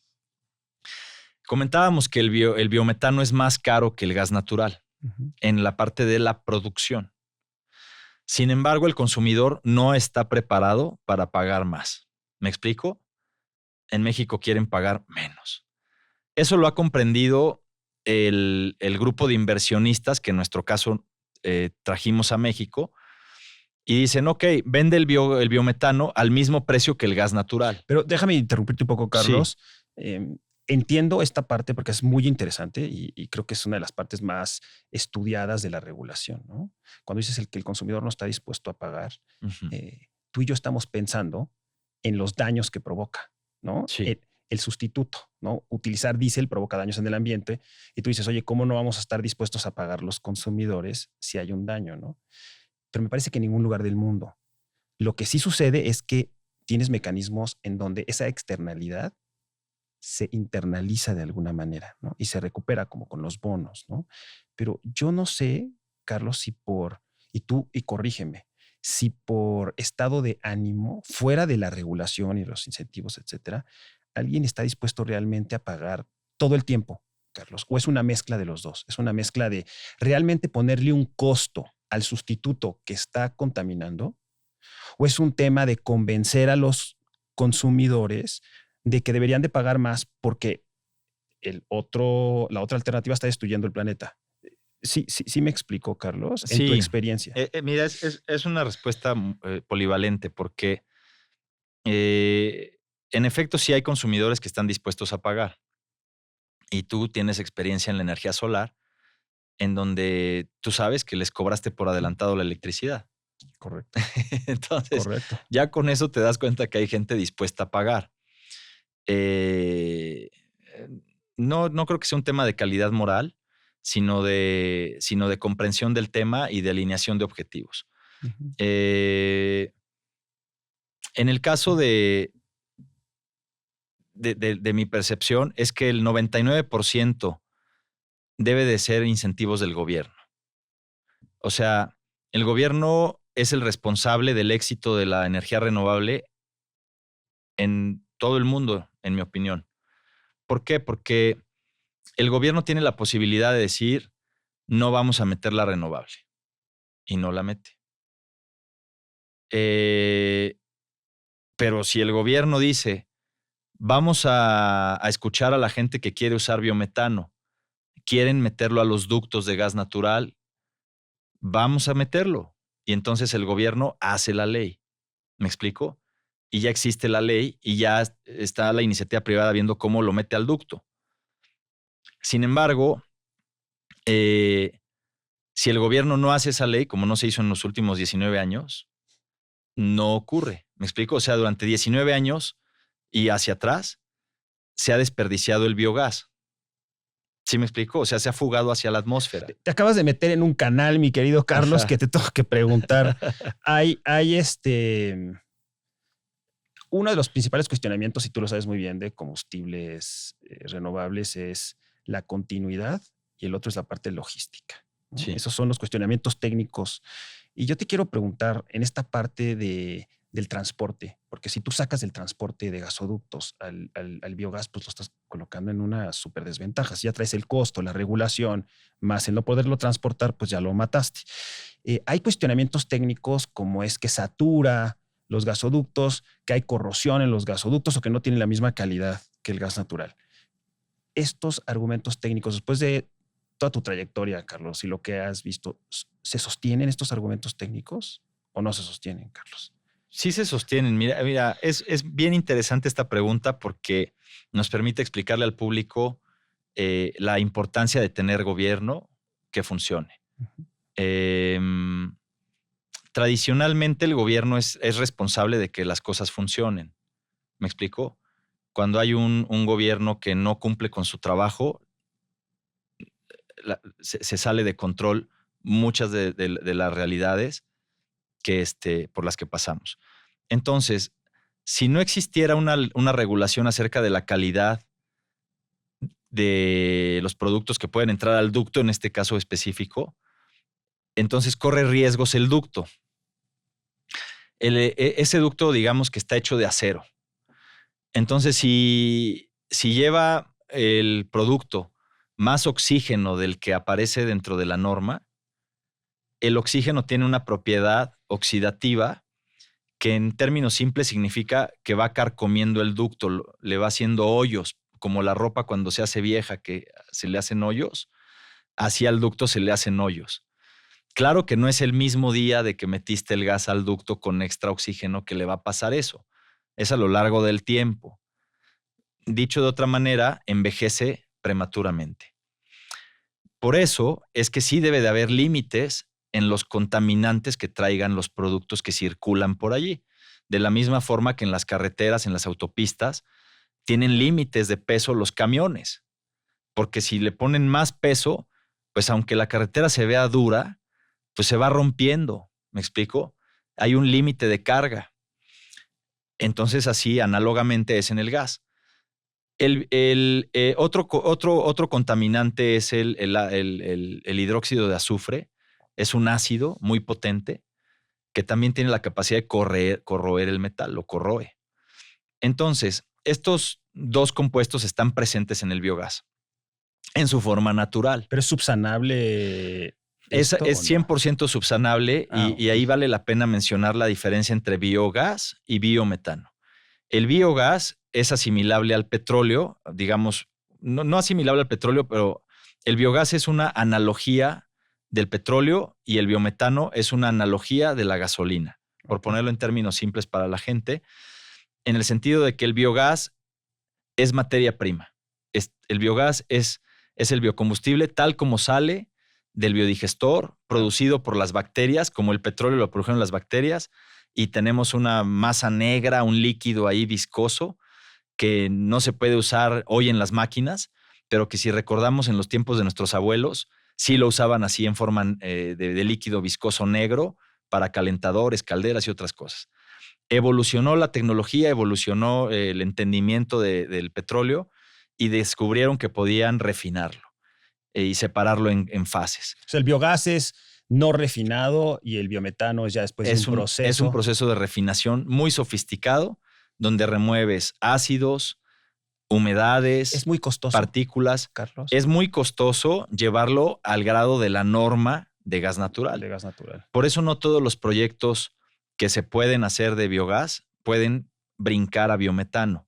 Comentábamos que el biometano es más caro que el gas natural en la parte de la producción. Sin embargo, el consumidor no está preparado para pagar más. ¿Me explico? En México quieren pagar menos. Eso lo ha comprendido el grupo de inversionistas que en nuestro caso trajimos a México, Y dicen, ok, vende el biometano al mismo precio que el gas natural. Pero déjame interrumpirte un poco, Carlos. Sí. Entiendo esta parte porque es muy interesante y creo que es una de las partes más estudiadas de la regulación, ¿no? Cuando dices que el consumidor no está dispuesto a pagar, Ujú. tú y yo estamos pensando en los daños que provoca, ¿no? Sí. El sustituto, ¿no? Utilizar diésel provoca daños en el ambiente y tú dices, oye, ¿cómo no vamos a estar dispuestos a pagar los consumidores si hay un daño, ¿no? Pero me parece que en ningún lugar del mundo. Lo que sí sucede es que tienes mecanismos en donde esa externalidad se internaliza de alguna manera, ¿no? Y se recupera como con los bonos, ¿no? Pero yo no sé, Carlos, si y tú, y corrígeme, si por estado de ánimo, fuera de la regulación y los incentivos, etcétera, alguien está dispuesto realmente a pagar todo el tiempo, Carlos, o es una mezcla de los dos, es una mezcla de realmente ponerle un costo al sustituto que está contaminando, o es un tema de convencer a los consumidores de que deberían de pagar más porque la otra alternativa está destruyendo el planeta. Sí me explico, Carlos, en tu Sí. experiencia. Mira, es una respuesta polivalente porque en efecto sí hay consumidores que están dispuestos a pagar. Y tú tienes experiencia en la energía solar, en donde tú sabes que les cobraste por adelantado la electricidad. Correcto, Entonces, correcto. ya con eso te das cuenta que hay gente dispuesta a pagar. Eh, no creo que sea un tema de calidad moral, sino de comprensión del tema y de alineación de objetivos. Ujú. En el caso de mi percepción, es que el 99% debe de ser incentivos del gobierno. O sea, el gobierno es el responsable del éxito de la energía renovable en todo el mundo, en mi opinión. ¿Por qué? Porque el gobierno tiene la posibilidad de decir, no vamos a meter la renovable, y no la mete. Eh, pero si el gobierno dice, vamos a escuchar a la gente que quiere usar biometano, quieren meterlo a los ductos de gas natural, vamos a meterlo. Y entonces el gobierno hace la ley. ¿Me explico? Y ya existe la ley y ya está la iniciativa privada viendo cómo lo mete al ducto. Sin embargo, si el gobierno no hace esa ley, como no se hizo en los últimos 19 años, no ocurre. ¿Me explico? O sea, durante 19 años y hacia atrás se ha desperdiciado el biogás. ¿Sí me explico? O sea, se ha fugado hacia la atmósfera. Te acabas de meter en un canal, mi querido Carlos, Ajá. que te tengo que preguntar. Hay uno de los principales cuestionamientos, y tú lo sabes muy bien, de combustibles renovables es la continuidad y el otro es la parte logística, ¿no? Sí. Esos son los cuestionamientos técnicos. Y yo te quiero preguntar en esta parte del transporte, porque si tú sacas del transporte de gasoductos al biogás, pues lo estás colocando en una súper desventaja. Si ya traes el costo, la regulación, más el no poderlo transportar, pues ya lo mataste. Hay cuestionamientos técnicos como es que satura los gasoductos, que hay corrosión en los gasoductos o que no tienen la misma calidad que el gas natural. Estos argumentos técnicos, después de toda tu trayectoria, Carlos, y lo que has visto, ¿se sostienen estos argumentos técnicos o no se sostienen, Carlos? Sí se sostienen. Mira, es bien interesante esta pregunta porque nos permite explicarle al público la importancia de tener gobierno que funcione. Ujú. Tradicionalmente el gobierno es responsable de que las cosas funcionen. ¿Me explico? Cuando hay un gobierno que no cumple con su trabajo, se sale de control muchas de las realidades por las que pasamos. Entonces, si no existiera una regulación acerca de la calidad de los productos que pueden entrar al ducto, en este caso específico, entonces corre riesgos el ducto. Ese ducto, digamos que está hecho de acero. Entonces, si lleva el producto más oxígeno del que aparece dentro de la norma, el oxígeno tiene una propiedad oxidativa que en términos simples significa que va carcomiendo el ducto, le va haciendo hoyos, como la ropa cuando se hace vieja, que se le hacen hoyos, así al ducto se le hacen hoyos. Claro que no es el mismo día de que metiste el gas al ducto con extra oxígeno que le va a pasar eso. Es a lo largo del tiempo. Dicho de otra manera, envejece prematuramente. Por eso es que sí debe de haber límites en los contaminantes que traigan los productos que circulan por allí. De la misma forma que en las carreteras, en las autopistas, tienen límites de peso los camiones. Porque si le ponen más peso, pues aunque la carretera se vea dura, pues se va rompiendo. ¿Me explico? Hay un límite de carga. Entonces, así, análogamente, es en el gas. Otro contaminante es el hidróxido de azufre. Es un ácido muy potente que también tiene la capacidad de corroer el metal, lo corroe. Entonces, estos dos compuestos están presentes en el biogás en su forma natural. ¿Pero es subsanable? Es 100% subsanable y ahí vale la pena mencionar la diferencia entre biogás y biometano. El biogás es asimilable al petróleo, digamos, no asimilable al petróleo, pero el biogás es una analogía del petróleo y el biometano es una analogía de la gasolina, por ponerlo en términos simples para la gente, en el sentido de que el biogás es materia prima. El biogás es el biocombustible tal como sale del biodigestor, producido por las bacterias, como el petróleo lo produjeron las bacterias, y tenemos una masa negra, un líquido ahí viscoso que no se puede usar hoy en las máquinas, pero que si recordamos en los tiempos de nuestros abuelos, sí lo usaban así en forma de líquido viscoso negro para calentadores, calderas y otras cosas. Evolucionó la tecnología, evolucionó el entendimiento del petróleo y descubrieron que podían refinarlo y separarlo en fases. O sea, el biogás es no refinado y el biometano es ya después de un proceso. Es un proceso de refinación muy sofisticado donde remueves ácidos, humedades, es muy costoso, partículas. Carlos. Es muy costoso llevarlo al grado de la norma de gas natural. De gas natural. Por eso no todos los proyectos que se pueden hacer de biogás pueden brincar a biometano.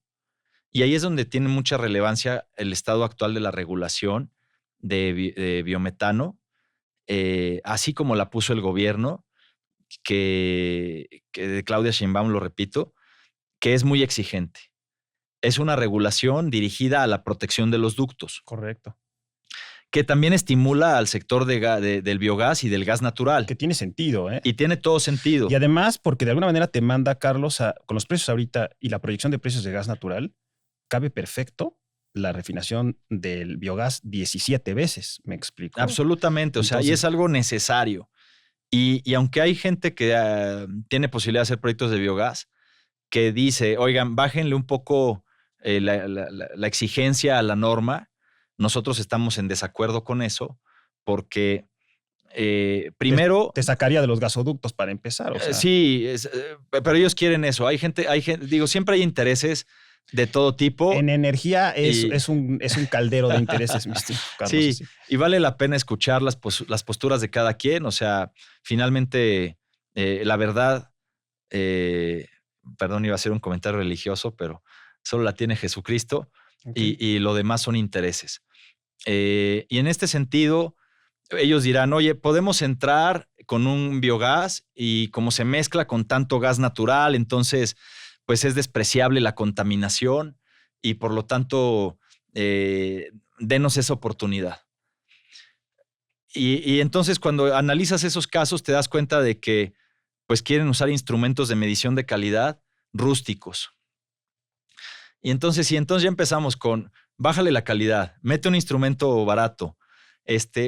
Y ahí es donde tiene mucha relevancia el estado actual de la regulación de biometano, así como la puso el gobierno, que de Claudia Sheinbaum, lo repito, que es muy exigente. Es una regulación dirigida a la protección de los ductos. Correcto. Que también estimula al sector del biogás y del gas natural. Que tiene sentido, ¿eh? Y tiene todo sentido. Y además, porque de alguna manera te manda, Carlos, con los precios ahorita y la proyección de precios de gas natural, cabe perfecto la refinación del biogás 17 veces, ¿me explico? Absolutamente, y es algo necesario. Y aunque hay gente que tiene posibilidad de hacer proyectos de biogás, que dice, oigan, bájenle un poco la exigencia a la norma, nosotros estamos en desacuerdo con eso, porque primero... Te sacaría de los gasoductos para empezar. O sea. Sí, pero ellos quieren eso. Hay gente, digo, siempre hay intereses de todo tipo. En energía es un caldero de intereses, mi estimado Carlos. Sí, así. Y vale la pena escuchar las posturas de cada quien. O sea, finalmente, la verdad, perdón, iba a ser un comentario religioso, pero solo la tiene Jesucristo. Okay. Y lo demás son intereses. Y en este sentido, ellos dirán, oye, podemos entrar con un biogás y como se mezcla con tanto gas natural, entonces pues es despreciable la contaminación y por lo tanto denos esa oportunidad. Y entonces cuando analizas esos casos te das cuenta de que pues quieren usar instrumentos de medición de calidad rústicos. Y entonces ya empezamos con bájale la calidad, mete un instrumento barato.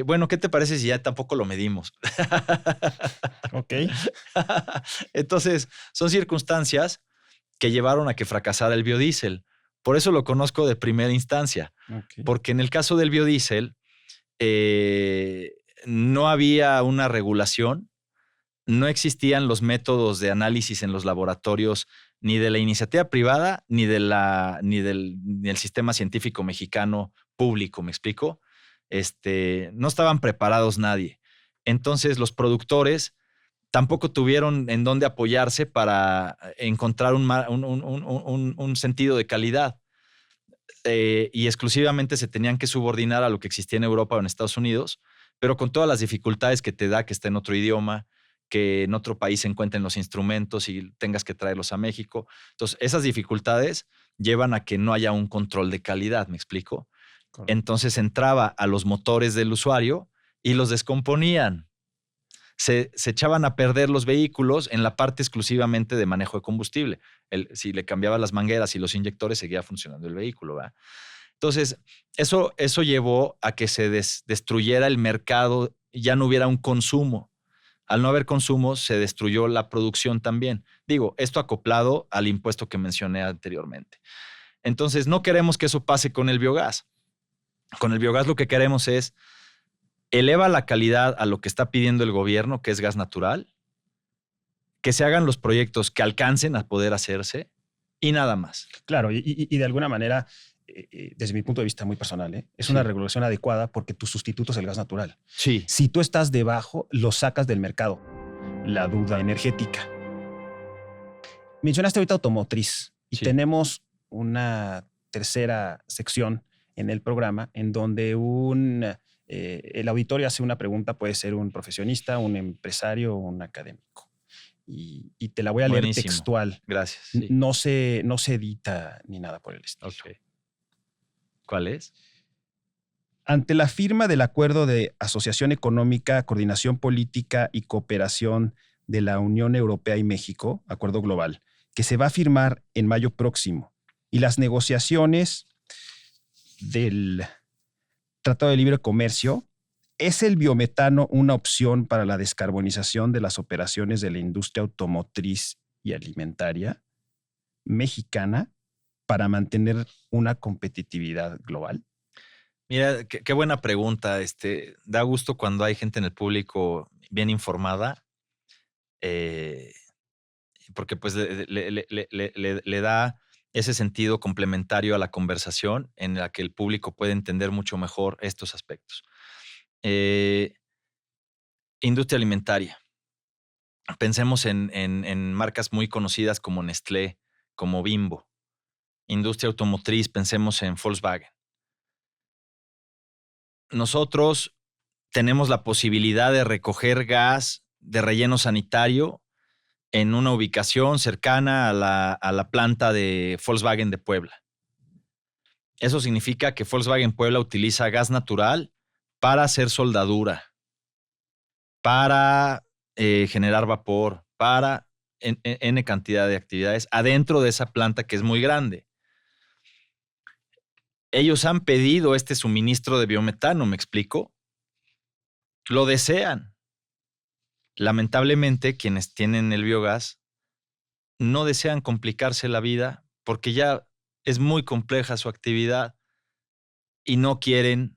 Bueno, ¿qué te parece si ya tampoco lo medimos? Ok. Entonces, son circunstancias que llevaron a que fracasara el biodiesel. Por eso lo conozco de primera instancia. Okay. Porque en el caso del biodiesel, no había una regulación, no existían los métodos de análisis en los laboratorios ni de la iniciativa privada ni del sistema científico mexicano público, ¿me explico? No estaban preparados nadie. Entonces los productores tampoco tuvieron en dónde apoyarse para encontrar un sentido de calidad. Y exclusivamente se tenían que subordinar a lo que existía en Europa o en Estados Unidos, pero con todas las dificultades que te da que está en otro idioma, que en otro país se encuentren los instrumentos y tengas que traerlos a México. Entonces, esas dificultades llevan a que no haya un control de calidad, ¿me explico? Correcto. Entonces entraba a los motores del usuario y los descomponían. Se echaban a perder los vehículos en la parte exclusivamente de manejo de combustible. Si le cambiaba las mangueras y los inyectores, seguía funcionando el vehículo, ¿verdad? Entonces, eso llevó a que se destruyera el mercado y ya no hubiera un consumo. Al no haber consumo, se destruyó la producción también. Digo, esto acoplado al impuesto que mencioné anteriormente. Entonces, no queremos que eso pase con el biogás. Con el biogás lo que queremos es eleva la calidad a lo que está pidiendo el gobierno, que es gas natural, que se hagan los proyectos que alcancen a poder hacerse y nada más. Claro, y de alguna manera, desde mi punto de vista muy personal, es Sí. una regulación adecuada porque tu sustituto es el gas natural. Sí. Si tú estás debajo, lo sacas del mercado. La duda energética. Mencionaste ahorita automotriz y Sí. tenemos una tercera sección en el programa en donde el auditorio hace una pregunta, puede ser un profesionista, un empresario o un académico. Y te la voy a leer Buenísimo. textual. Gracias. Sí. No se edita ni nada por el estilo. Ok. ¿Cuál es? Ante la firma del Acuerdo de Asociación Económica, Coordinación Política y Cooperación de la Unión Europea y México, Acuerdo Global, que se va a firmar en mayo próximo, y las negociaciones del Tratado de Libre Comercio, ¿es el biometano una opción para la descarbonización de las operaciones de la industria automotriz y alimentaria mexicana para mantener una competitividad global? Mira, qué buena pregunta. Da gusto cuando hay gente en el público bien informada, porque pues le da ese sentido complementario a la conversación en la que el público puede entender mucho mejor estos aspectos. Industria alimentaria. Pensemos en marcas muy conocidas como Nestlé, como Bimbo. Industria automotriz, pensemos en Volkswagen. Nosotros tenemos la posibilidad de recoger gas de relleno sanitario en una ubicación cercana a la planta de Volkswagen de Puebla. Eso significa que Volkswagen Puebla utiliza gas natural para hacer soldadura, para generar vapor, para N cantidad de actividades adentro de esa planta que es muy grande. Ellos han pedido este suministro de biometano, ¿me explico? Lo desean. Lamentablemente, quienes tienen el biogás no desean complicarse la vida porque ya es muy compleja su actividad y no quieren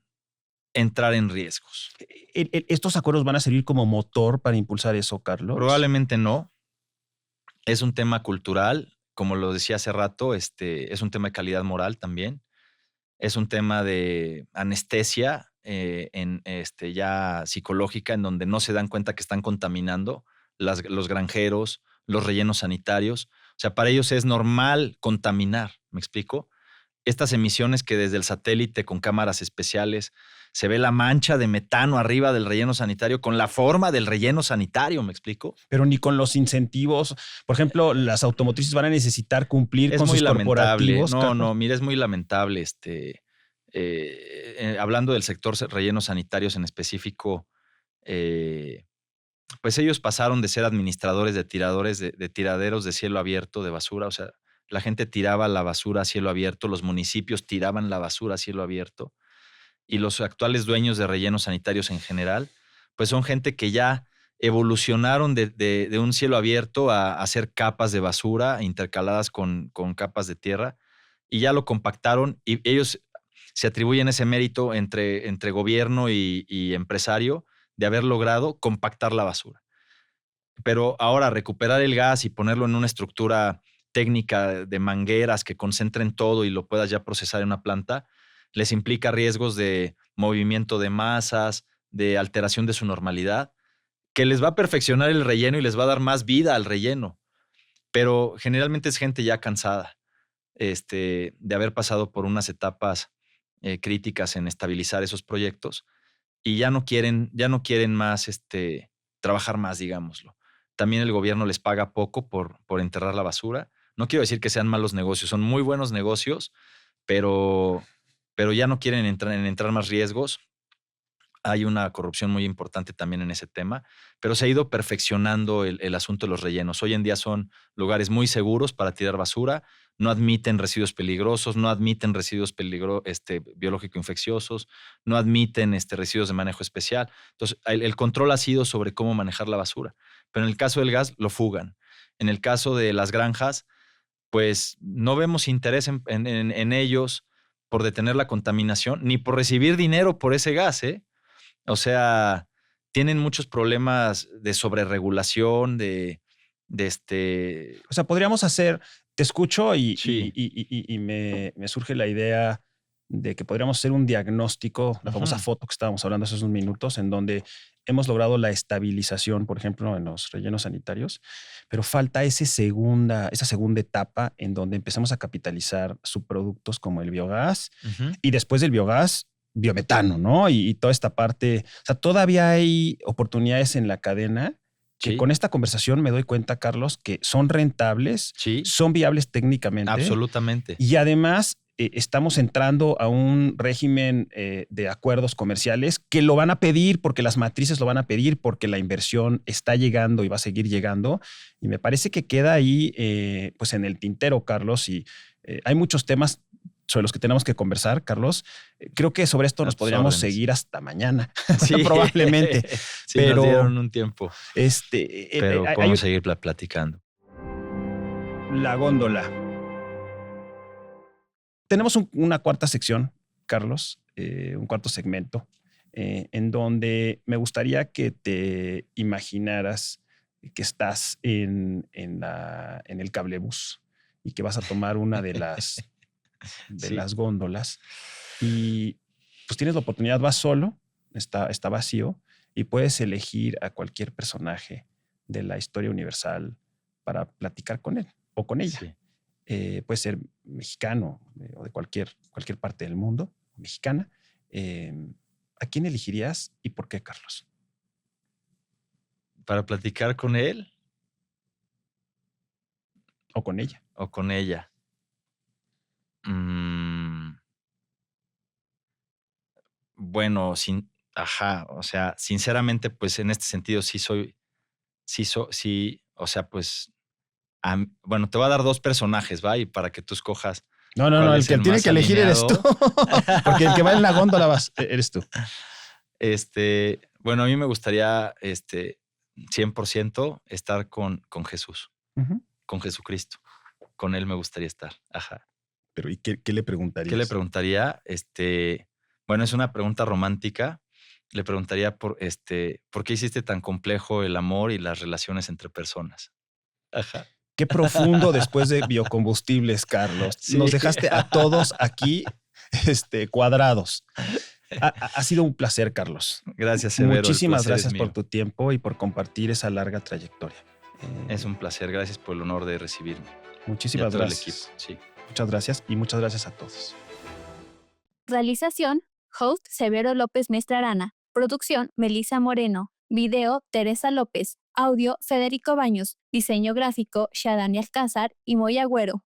entrar en riesgos. ¿Estos acuerdos van a servir como motor para impulsar eso, Carlos? Probablemente no. Es un tema cultural, como lo decía hace rato, es un tema de calidad moral también. Es un tema de anestesia ya psicológica, en donde no se dan cuenta que están contaminando los granjeros, los rellenos sanitarios. O sea, para ellos es normal contaminar, ¿me explico? Estas emisiones que desde el satélite con cámaras especiales se ve la mancha de metano arriba del relleno sanitario con la forma del relleno sanitario, ¿me explico? Pero ni con los incentivos. Por ejemplo, las automotrices van a necesitar cumplir con sus corporativos. No, mira, es muy lamentable. Hablando del sector rellenos sanitarios en específico, pues ellos pasaron de ser administradores de tiradores de tiraderos de cielo abierto de basura. O sea, la gente tiraba la basura a cielo abierto, los municipios tiraban la basura a cielo abierto, y los actuales dueños de rellenos sanitarios en general, pues son gente que ya evolucionaron de un cielo abierto a hacer capas de basura intercaladas con capas de tierra, y ya lo compactaron, y ellos se atribuyen ese mérito entre gobierno y empresario de haber logrado compactar la basura. Pero ahora recuperar el gas y ponerlo en una estructura técnica de mangueras que concentren todo y lo puedas ya procesar en una planta, les implica riesgos de movimiento de masas, de alteración de su normalidad, que les va a perfeccionar el relleno y les va a dar más vida al relleno. Pero generalmente es gente ya cansada de haber pasado por unas etapas críticas en estabilizar esos proyectos, y ya no quieren más trabajar más, digámoslo. También el gobierno les paga poco por enterrar la basura. No quiero decir que sean malos negocios, son muy buenos negocios, pero ya no quieren entrar más riesgos. Hay una corrupción muy importante también en ese tema, pero se ha ido perfeccionando el asunto de los rellenos. Hoy en día son lugares muy seguros para tirar basura, no admiten residuos peligrosos, no admiten residuos biológico-infecciosos, no admiten residuos de manejo especial. Entonces, el control ha sido sobre cómo manejar la basura. Pero en el caso del gas, lo fugan. En el caso de las granjas, pues no vemos interés en ellos por detener la contaminación, ni por recibir dinero por ese gas, ¿eh? O sea, tienen muchos problemas de sobreregulación, O sea, podríamos hacer, te escucho Sí. y me surge la idea de que podríamos hacer un diagnóstico, la famosa Ujú. foto que estábamos hablando hace unos minutos, en donde hemos logrado la estabilización, por ejemplo, en los rellenos sanitarios, pero falta esa segunda etapa en donde empezamos a capitalizar subproductos como el biogás Ujú. y después del biogás, biometano, ¿no? Y toda esta parte, o sea, todavía hay oportunidades en la cadena que Sí, con esta conversación me doy cuenta, Carlos, que son rentables, sí, son viables técnicamente absolutamente. y además estamos entrando a un régimen de acuerdos comerciales que lo van a pedir porque las matrices lo van a pedir porque la inversión está llegando y va a seguir llegando. Y me parece que queda ahí pues en el tintero, Carlos, y hay muchos temas sobre los que tenemos que conversar, Carlos. Creo que sobre esto A nos tus podríamos órdenes. seguir hasta mañana, Sí, probablemente, sí, nos pero dieron un tiempo, pero hay podemos seguir platicando. la góndola. Tenemos una cuarta sección, Carlos, un cuarto segmento, en donde me gustaría que te imaginaras que estás en el cablebús y que vas a tomar una de Sí. las góndolas y pues tienes la oportunidad, vas solo, está vacío y puedes elegir a cualquier personaje de la historia universal para platicar con él o con ella. Sí. Puede ser mexicano o de cualquier parte del mundo, mexicana. Eh, ¿A quién elegirías y por qué, Carlos? ¿Para platicar con él O con ella. o con ella? Mm, bueno, o sea, sinceramente, pues en este sentido sí, o sea, pues, bueno, te voy a dar 2 personajes, ¿va? Y para que tú escojas No, no, no, cuál el es que el tiene más que elegir eres tú. alineado. Porque el que va en la góndola eres tú. Bueno, a mí me gustaría, 100% estar con Jesús, Ujú. con Jesucristo. Con él me gustaría estar. Ajá. Pero ¿y qué le ¿Qué le preguntarías? preguntaría? Bueno, es una pregunta romántica. Le preguntaría ¿por qué hiciste tan complejo el amor y las relaciones entre personas? Ajá. Qué profundo después de biocombustibles, Carlos. Nos Sí. dejaste a todos aquí cuadrados. Ha sido un placer, Carlos. Gracias, Severo. El Muchísimas placer es gracias por mío. tu tiempo y por compartir esa larga trayectoria. Es un placer. Gracias por el honor de recibirme. Y a Muchísimas todo el equipo. gracias. Sí. Muchas gracias y muchas gracias a todos. Realización, host Severo López Mestrarana. Producción, Melissa Moreno. Video, Teresa López. Audio, Federico Baños. Diseño gráfico, Shadani Alcázar y Moy Agüero.